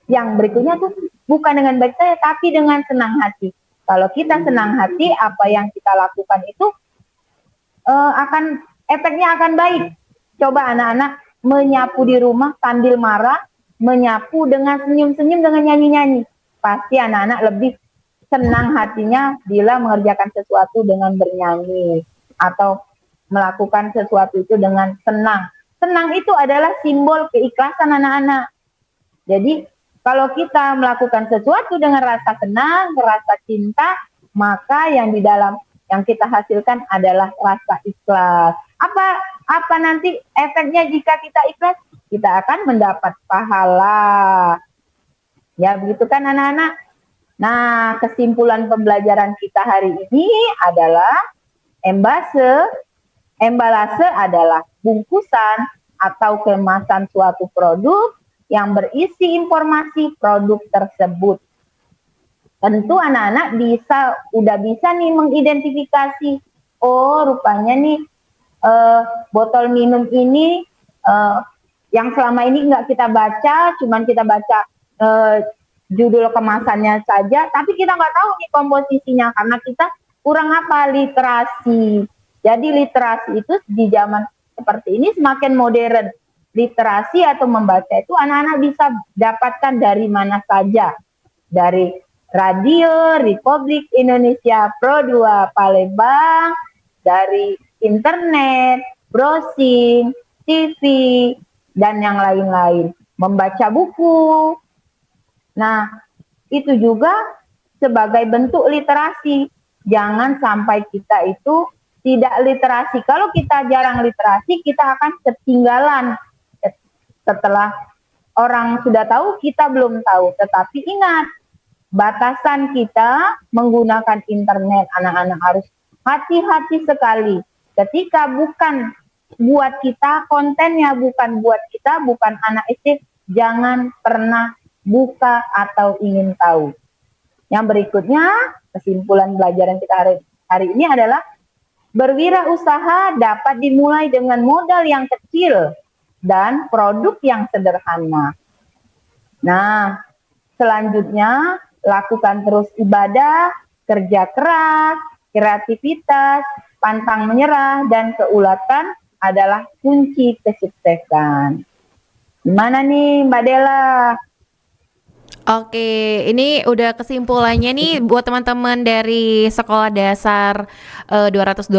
Yang berikutnya tuh bukan dengan baik saja, tapi dengan senang hati. Kalau kita senang hati, apa yang kita lakukan itu efeknya akan baik. Coba anak-anak menyapu di rumah sambil marah, menyapu dengan senyum-senyum, dengan nyanyi-nyanyi. Pasti anak-anak lebih senang hatinya bila mengerjakan sesuatu dengan bernyanyi. Atau melakukan sesuatu itu dengan senang. Senang itu adalah simbol keikhlasan anak-anak. Jadi kalau kita melakukan sesuatu dengan rasa senang, rasa cinta, maka yang di dalam yang kita hasilkan adalah rasa ikhlas. Apa nanti efeknya jika kita ikhlas? Kita akan mendapat pahala. Ya, begitu kan anak-anak? Nah, kesimpulan pembelajaran kita hari ini adalah embalase adalah bungkusan atau kemasan suatu produk yang berisi informasi produk tersebut. Tentu anak-anak udah bisa nih mengidentifikasi, oh rupanya nih botol minum ini yang selama ini nggak kita baca, cuman kita baca judul kemasannya saja, tapi kita nggak tahu nih komposisinya karena kita kurang apa literasi. Jadi literasi itu di zaman seperti ini semakin modern. Literasi atau membaca itu anak-anak bisa dapatkan dari mana saja. Dari radio Republik Indonesia Pro 2 Palembang, dari internet, browsing, TV, dan yang lain-lain. Membaca buku. Nah, itu juga sebagai bentuk literasi. Jangan sampai kita itu tidak literasi. Kalau kita jarang literasi, kita akan ketinggalan. Setelah orang sudah tahu, kita belum tahu. Tetapi ingat, batasan kita menggunakan internet, anak-anak harus hati-hati sekali. Ketika bukan buat kita, kontennya bukan buat kita, bukan anak SD, jangan pernah buka atau ingin tahu. Yang berikutnya, kesimpulan pelajaran kita hari ini adalah berwirausaha dapat dimulai dengan modal yang kecil dan produk yang sederhana. Nah, selanjutnya lakukan terus ibadah, kerja keras, kreativitas, pantang menyerah, dan keulatan adalah kunci kesuksesan. Gimana nih Mbak Dela? Oke, ini udah kesimpulannya nih buat teman-teman dari Sekolah Dasar 226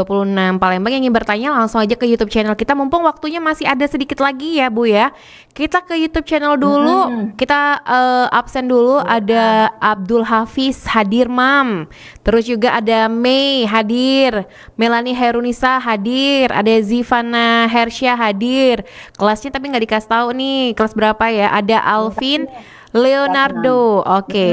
Palembang yang ingin bertanya langsung aja ke YouTube channel kita. Mumpung waktunya masih ada sedikit lagi ya Bu ya. Kita ke YouTube channel dulu, kita absen dulu. Ada Abdul Hafiz hadir Mam. Terus juga ada Mei hadir, Melani Herunisa hadir, ada Zivana Hersya hadir. Kelasnya tapi nggak dikasih tahu nih kelas berapa ya. Ada Alvin Leonardo, oke.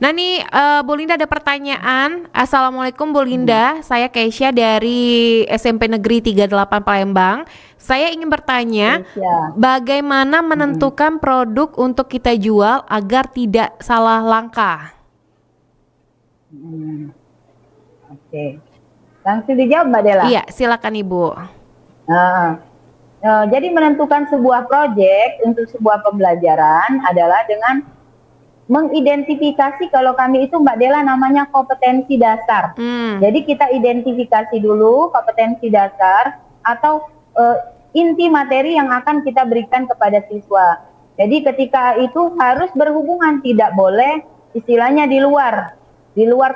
Nah nih Bu Linda ada pertanyaan. Assalamualaikum Bu Linda, saya Keisha dari SMP Negeri 38 Palembang. Saya ingin bertanya, bagaimana menentukan produk untuk kita jual agar tidak salah langkah? Oke, langsung dijawab Mbak Dela. Iya, silakan Ibu. Jadi menentukan sebuah proyek untuk sebuah pembelajaran adalah dengan mengidentifikasi, kalau kami itu Mbak Dela namanya kompetensi dasar. Jadi kita identifikasi dulu kompetensi dasar atau inti materi yang akan kita berikan kepada siswa. Jadi ketika itu harus berhubungan, tidak boleh istilahnya di luar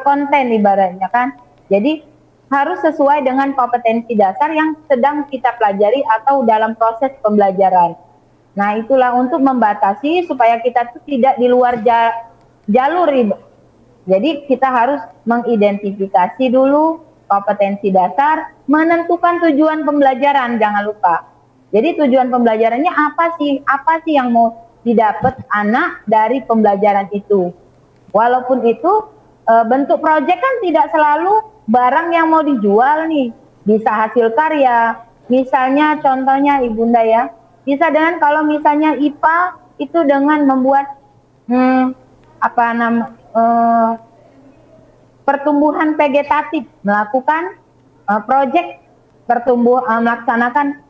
konten ibaratnya kan. Jadi harus sesuai dengan kompetensi dasar yang sedang kita pelajari atau dalam proses pembelajaran. Nah, itulah untuk membatasi supaya kita itu tidak di luar jalur. Jadi kita harus mengidentifikasi dulu kompetensi dasar, menentukan tujuan pembelajaran, jangan lupa. Jadi tujuan pembelajarannya apa sih? Apa sih yang mau didapat anak dari pembelajaran itu? Walaupun itu bentuk proyek kan tidak selalu barang yang mau dijual nih, bisa hasil karya. Misalnya contohnya Ibunda ya, bisa dengan kalau misalnya IPA itu dengan membuat pertumbuhan vegetatif, melakukan proyek melaksanakan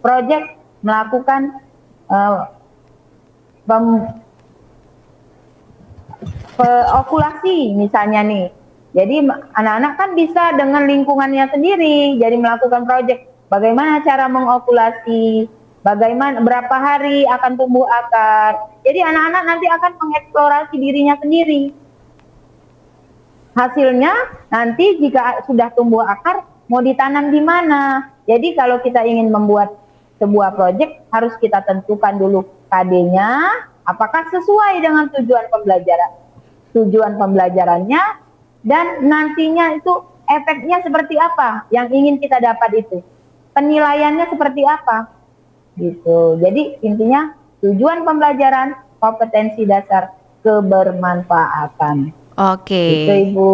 proyek melakukan okulasi misalnya nih. Jadi anak-anak kan bisa dengan lingkungannya sendiri jadi melakukan proyek. Bagaimana cara mengokulasi, bagaimana berapa hari akan tumbuh akar. Jadi anak-anak nanti akan mengeksplorasi dirinya sendiri. hasilnya nanti jika sudah tumbuh akar mau ditanam di mana. Jadi kalau kita ingin membuat sebuah proyek harus kita tentukan dulu KD-nya apakah sesuai dengan tujuan pembelajarannya dan nantinya itu efeknya seperti apa yang ingin kita dapat itu. Penilaiannya seperti apa. Gitu. Jadi intinya tujuan pembelajaran, kompetensi dasar, kebermanfaatan. Oke. Itu Ibu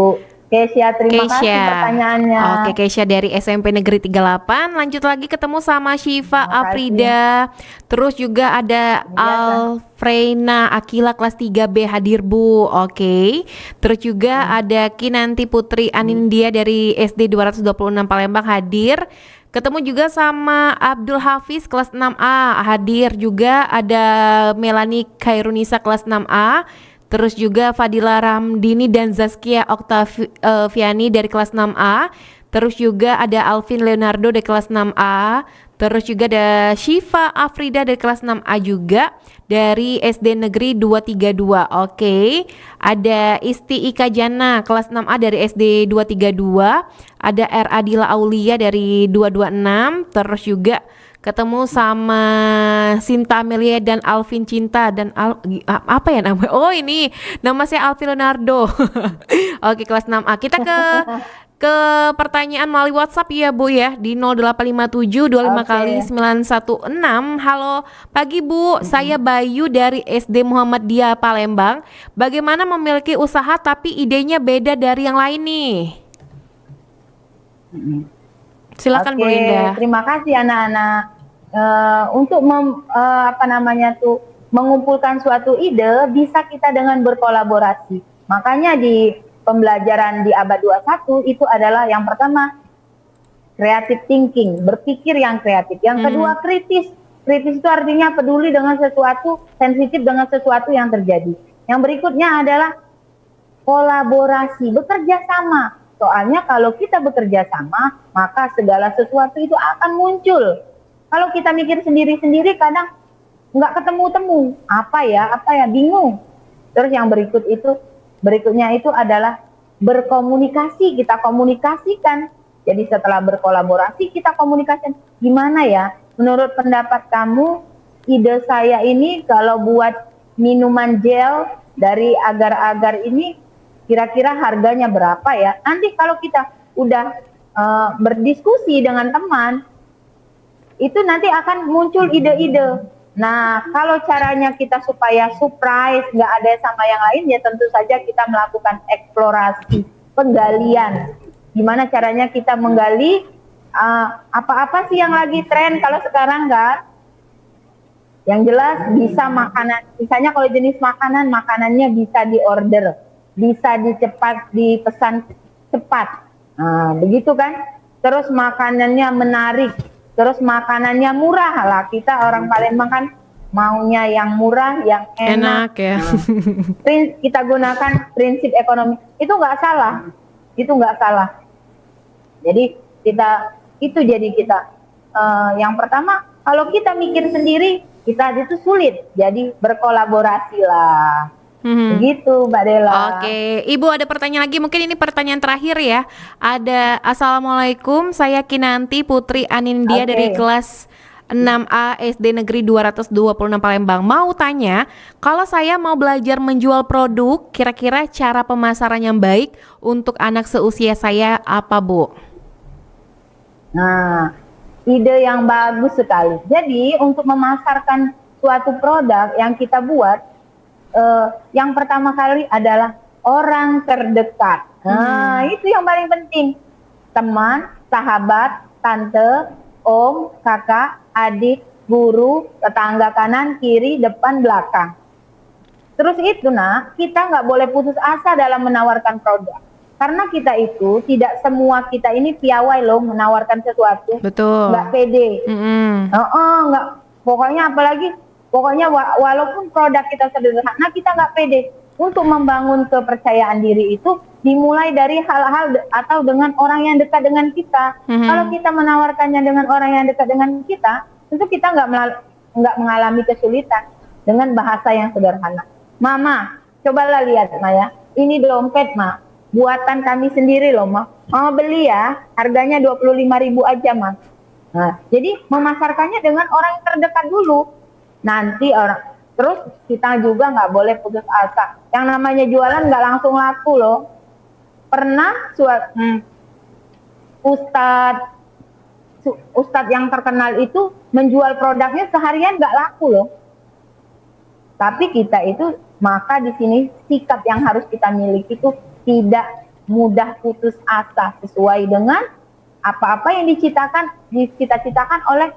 Kesia, terima kasih pertanyaannya. Oke, Kesia dari SMP Negeri 38. Lanjut lagi ketemu sama Syifa Afrida. Terus juga ada Alfreina Akila kelas 3B hadir Bu. Oke. Terus juga ada Kinanti Putri Anindya dari SD 226 Palembang hadir. Ketemu juga sama Abdul Hafiz kelas 6A hadir juga. Ada Melani Khairunisa kelas 6A. Terus juga Fadila Ramdini dan Zaskia Oktaviani dari kelas 6A. Terus juga ada Alvin Leonardo dari kelas 6A. Terus juga ada Syifa Afrida dari kelas 6A juga dari SD Negeri 232. Oke. Ada Isti Ika Jana kelas 6A dari SD 232. Ada R Adila Aulia dari 226. Terus juga ketemu sama Sinta Amelia dan Alvin Cinta dan apa ya namanya? Oh ini nama saya Alvin Leonardo. Oke, kelas 6A. Kita ke pertanyaan melalui WhatsApp ya Bu ya di 0857 25 kali 916. Halo pagi Bu, saya Bayu dari SD Muhammadiyah Palembang. Bagaimana memiliki usaha tapi idenya beda dari yang lain nih? Silakan Bu Linda. Terima kasih anak-anak untuk mengumpulkan suatu ide bisa kita dengan berkolaborasi. Makanya di pembelajaran di abad 21 itu adalah yang pertama creative thinking, berpikir yang kreatif. Yang kedua kritis. Kritis itu artinya peduli dengan sesuatu, sensitif dengan sesuatu yang terjadi. Yang berikutnya adalah kolaborasi, bekerja sama. Soalnya kalau kita bekerja sama, maka segala sesuatu itu akan muncul. Kalau kita mikir sendiri-sendiri kadang nggak ketemu-temu. Apa ya, bingung. Terus yang berikutnya itu adalah berkomunikasi. Kita komunikasikan. Jadi setelah berkolaborasi kita komunikasikan. Gimana ya, menurut pendapat kamu, ide saya ini kalau buat minuman gel dari agar-agar ini kira-kira harganya berapa ya? Nanti kalau kita udah berdiskusi dengan teman, itu nanti akan muncul ide-ide. Nah, kalau caranya kita supaya surprise, nggak ada sama yang lain, ya tentu saja kita melakukan eksplorasi, penggalian. Gimana caranya kita menggali apa-apa sih yang lagi tren kalau sekarang kan? Yang jelas bisa makanan, misalnya kalau jenis makanannya bisa diorder, bisa dipesan cepat. Nah, begitu kan? Terus makanannya menarik, terus makanannya murah lah. Kita orang Palembang kan maunya yang murah, yang enak ya. Kita gunakan prinsip ekonomi. Itu nggak salah. Jadi kita yang pertama kalau kita mikir sendiri kita itu sulit. Jadi berkolaborasi lah. Begitu Mbak Dela. Oke, Ibu ada pertanyaan lagi, mungkin ini pertanyaan terakhir ya. Ada Assalamualaikum, saya Kinanti Putri Anindya dari kelas 6A SD Negeri 226 Palembang. Mau tanya, kalau saya mau belajar menjual produk, kira-kira cara pemasaran yang baik untuk anak seusia saya apa Bu? Nah, ide yang bagus sekali. Jadi untuk memasarkan suatu produk yang kita buat, yang pertama kali adalah orang terdekat. Nah, itu yang paling penting. Teman, sahabat, tante, om, kakak, adik, guru, tetangga kanan, kiri, depan, belakang. Terus itu kita nggak boleh putus asa dalam menawarkan produk. Karena kita itu, tidak semua kita ini piawai loh menawarkan sesuatu. Betul. Nggak pede. Nggak. Pokoknya walaupun produk kita sederhana, kita nggak pede. Untuk membangun kepercayaan diri itu dimulai dari hal-hal atau dengan orang yang dekat dengan kita. Kalau kita menawarkannya dengan orang yang dekat dengan kita, tentu kita nggak mengalami kesulitan dengan bahasa yang sederhana. Mama, cobalah lihat Maya, ini dompet Ma. buatan kami sendiri loh, Mas. Mau beli ya, harganya 25.000 aja, Mas. Nah, jadi memasarkannya dengan orang yang terdekat dulu. Nanti terus kita juga nggak boleh putus asa. Yang namanya jualan nggak langsung laku loh. Pernah Ustadz yang terkenal itu menjual produknya seharian nggak laku loh. Tapi kita itu, maka di sini sikap yang harus kita miliki itu tidak mudah putus asa sesuai dengan apa-apa yang dicita-citakan oleh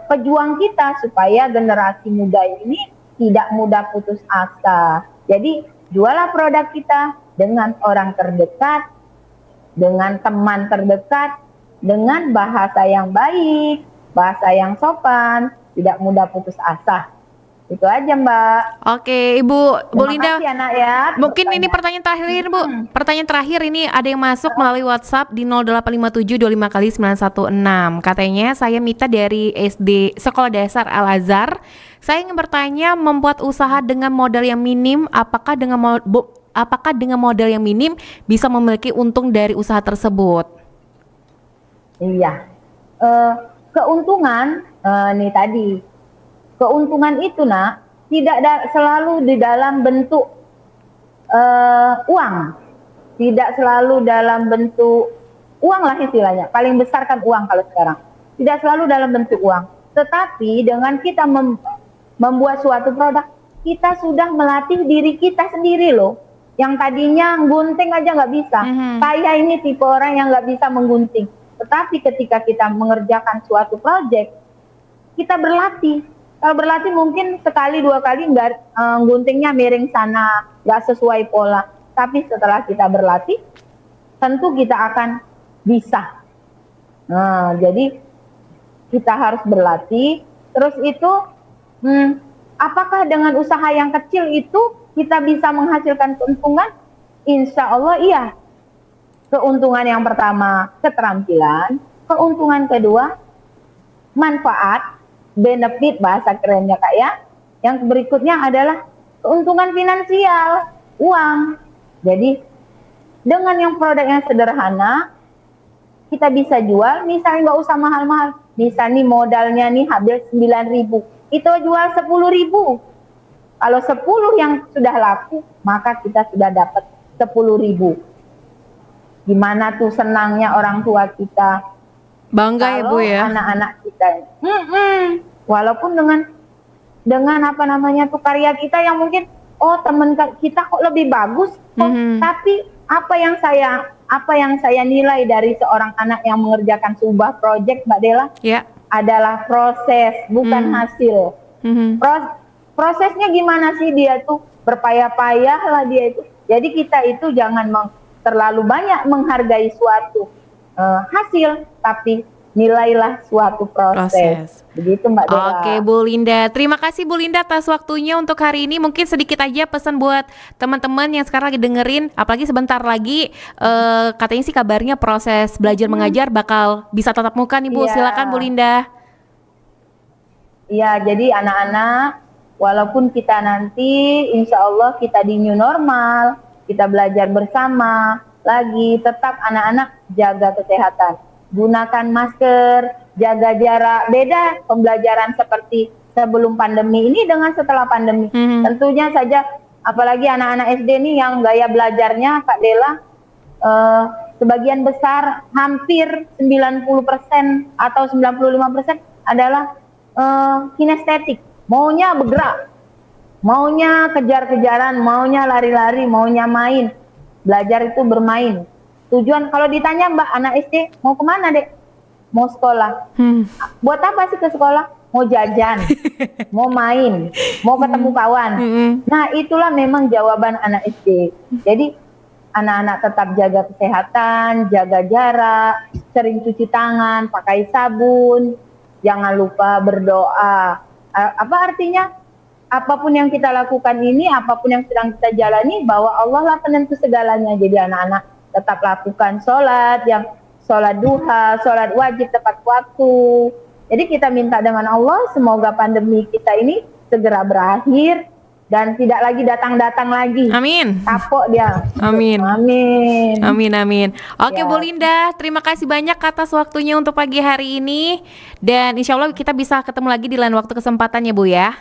pejuang kita supaya generasi muda ini tidak mudah putus asa. Jadi jualah produk kita dengan orang terdekat, dengan teman terdekat, dengan bahasa yang baik, bahasa yang sopan, tidak mudah putus asa. Itu aja, Mbak. Oke, Ibu Linda. Terima kasih, Anak ya. Mungkin ini pertanyaan terakhir, Bu. Pertanyaan terakhir ini ada yang masuk melalui WhatsApp di 085725 kali 916. Katanya, saya Mita dari SD Sekolah Dasar Al Azhar. Saya ingin bertanya, membuat usaha dengan modal yang minim, apakah dengan modal yang minim bisa memiliki untung dari usaha tersebut? Iya. Keuntungan nih tadi. Keuntungan itu tidak selalu di dalam bentuk uang, tidak selalu dalam bentuk uang lah istilahnya. Paling besar kan uang kalau sekarang. Tidak selalu dalam bentuk uang. Tetapi dengan kita membuat suatu produk, kita sudah melatih diri kita sendiri loh. Yang tadinya gunting aja nggak bisa. Saya ini tipe orang yang nggak bisa menggunting. Tetapi ketika kita mengerjakan suatu proyek, kita berlatih. Kalau berlatih mungkin sekali dua kali guntingnya miring sana, nggak sesuai pola. Tapi setelah kita berlatih, tentu kita akan bisa. Nah, jadi kita harus berlatih. Terus itu, apakah dengan usaha yang kecil itu kita bisa menghasilkan keuntungan? Insya Allah iya. Keuntungan yang pertama, keterampilan. Keuntungan kedua, manfaat. Benefit bahasa kerennya Kak ya. Yang berikutnya adalah keuntungan finansial, uang. Jadi dengan yang produk yang sederhana kita bisa jual, misalnya nggak usah mahal-mahal. Misalnya modalnya nih habis 9.000, itu jual 10.000. Kalau 10 yang sudah laku, maka kita sudah dapat 10.000. Gimana tuh senangnya orang tua kita. Bangga ya Bu ya. Anak-anak kita, walaupun dengan apa namanya tuh karya kita yang mungkin teman kita kok lebih bagus, tapi apa yang saya nilai dari seorang anak yang mengerjakan sebuah proyek Mbak Dela adalah proses bukan hasil. Prosesnya gimana sih dia tuh berpayah-payah lah dia itu. Jadi kita itu jangan terlalu banyak menghargai suatu hasil, tapi nilailah suatu proses. Begitu Mbak Dela. Oke Bu Linda, terima kasih Bu Linda atas waktunya untuk hari ini. Mungkin sedikit aja pesan buat teman-teman yang sekarang lagi dengerin, apalagi sebentar lagi katanya sih kabarnya proses belajar mengajar bakal bisa tatap muka nih Bu. Silakan Bu Linda. Iya, jadi anak-anak, walaupun kita nanti insya Allah kita di new normal, kita belajar bersama lagi, tetap anak-anak jaga kesehatan, gunakan masker, jaga jarak. Beda pembelajaran seperti sebelum pandemi ini dengan setelah pandemi. Tentunya saja, apalagi anak-anak SD nih yang gaya belajarnya Kak Dela, sebagian besar hampir 90% atau 95% adalah kinestetik, maunya bergerak, maunya kejar-kejaran, maunya lari-lari, maunya main. Belajar itu bermain. Tujuan kalau ditanya Mbak, anak SD mau kemana Dek? Mau sekolah. Buat apa sih ke sekolah? Mau jajan, mau main, mau ketemu kawan. Nah itulah memang jawaban anak SD. Jadi anak-anak tetap jaga kesehatan, jaga jarak, sering cuci tangan, pakai sabun, jangan lupa berdoa. Apa artinya? Apapun yang kita lakukan ini, apapun yang sedang kita jalani, bahwa Allah lah penentu segalanya. Jadi anak-anak tetap lakukan sholat duha, sholat wajib tepat waktu. Jadi kita minta dengan Allah semoga pandemi kita ini segera berakhir, dan tidak lagi datang-datang lagi. Amin. Kapok dia. Amin. Amin. Amin, amin. Oke, Ya. Bu Linda, terima kasih banyak atas waktunya untuk pagi hari ini. Dan insya Allah kita bisa ketemu lagi di lain waktu kesempatan ya, Bu ya.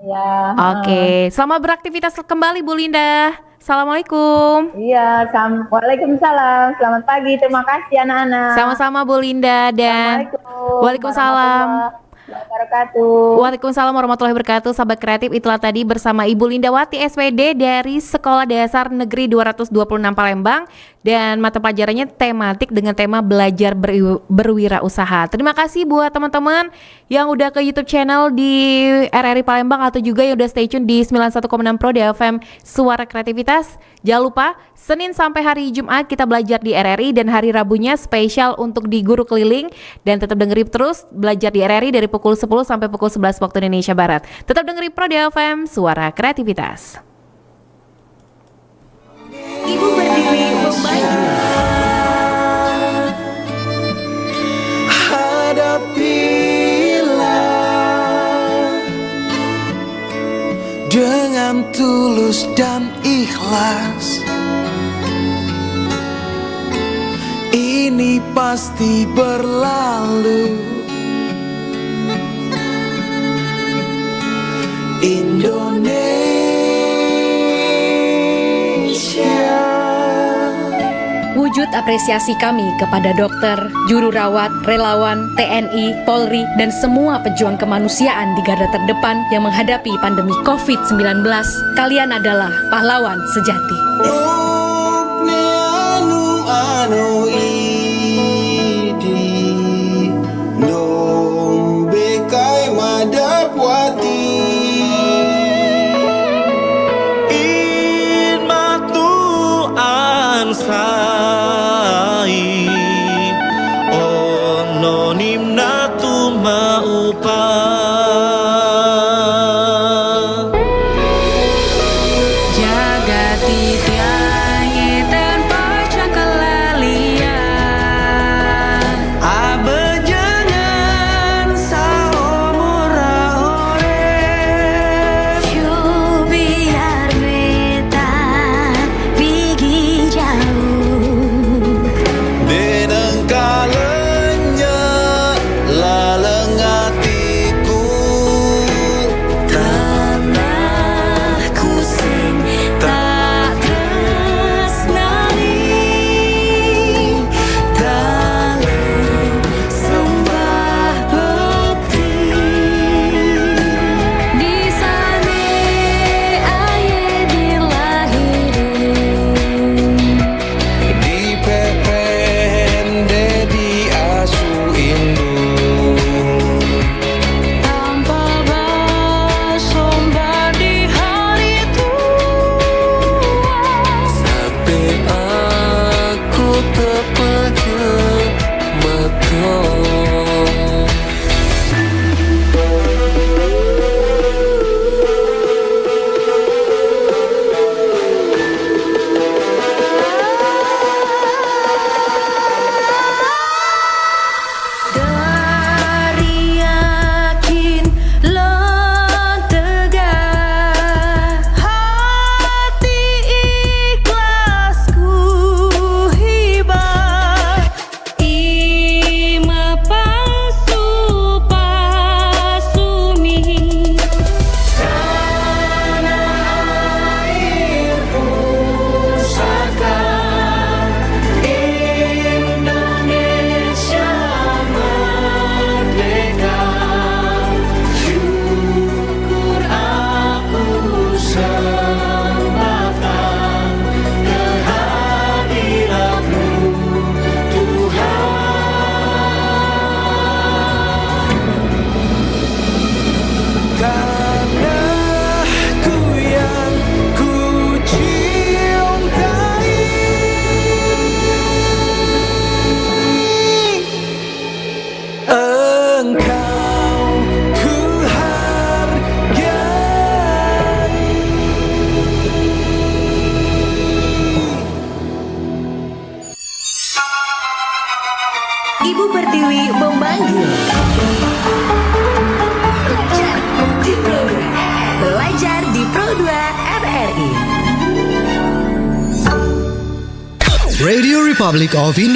Ya. Oke, selamat beraktivitas kembali Bu Linda. Assalamualaikum. Iya, waalaikumsalam. Selamat pagi. Terima kasih anak-anak. Sama-sama Bu Linda dan Assalamualaikum. Waalaikumsalam. warahmatullahi wabarakatuh. Waalaikumsalam warahmatullahi wabarakatuh. Sahabat kreatif, itulah tadi bersama Ibu Lindawati SPD dari Sekolah Dasar Negeri 226 Palembang. Dan mata pelajarannya tematik dengan tema belajar berwirausaha. Terima kasih buat teman-teman yang udah ke YouTube channel di RRI Palembang atau juga yang udah stay tune di 91,6 Pro di FM Suara Kreativitas. Jangan lupa Senin sampai hari Jumat kita belajar di RRI dan hari Rabunya spesial untuk di Guru Keliling. Dan tetap dengerin terus belajar di RRI dari pukul 10 sampai pukul 11 waktu Indonesia Barat. Tetap dengerin Pro di FM Suara Kreativitas. Ibu Pertiwi membantu. Hadapilah dengan tulus dan ikhlas. Ini pasti berlalu. Indonesia. Wujud apresiasi kami kepada dokter, juru rawat, relawan, TNI, Polri, dan semua pejuang kemanusiaan di garda terdepan yang menghadapi pandemi COVID-19. Kalian adalah pahlawan sejati. Ibu Pertiwi memanggil. Belajar di Pro Pro 2 RRI. Radio Republic of Indonesia.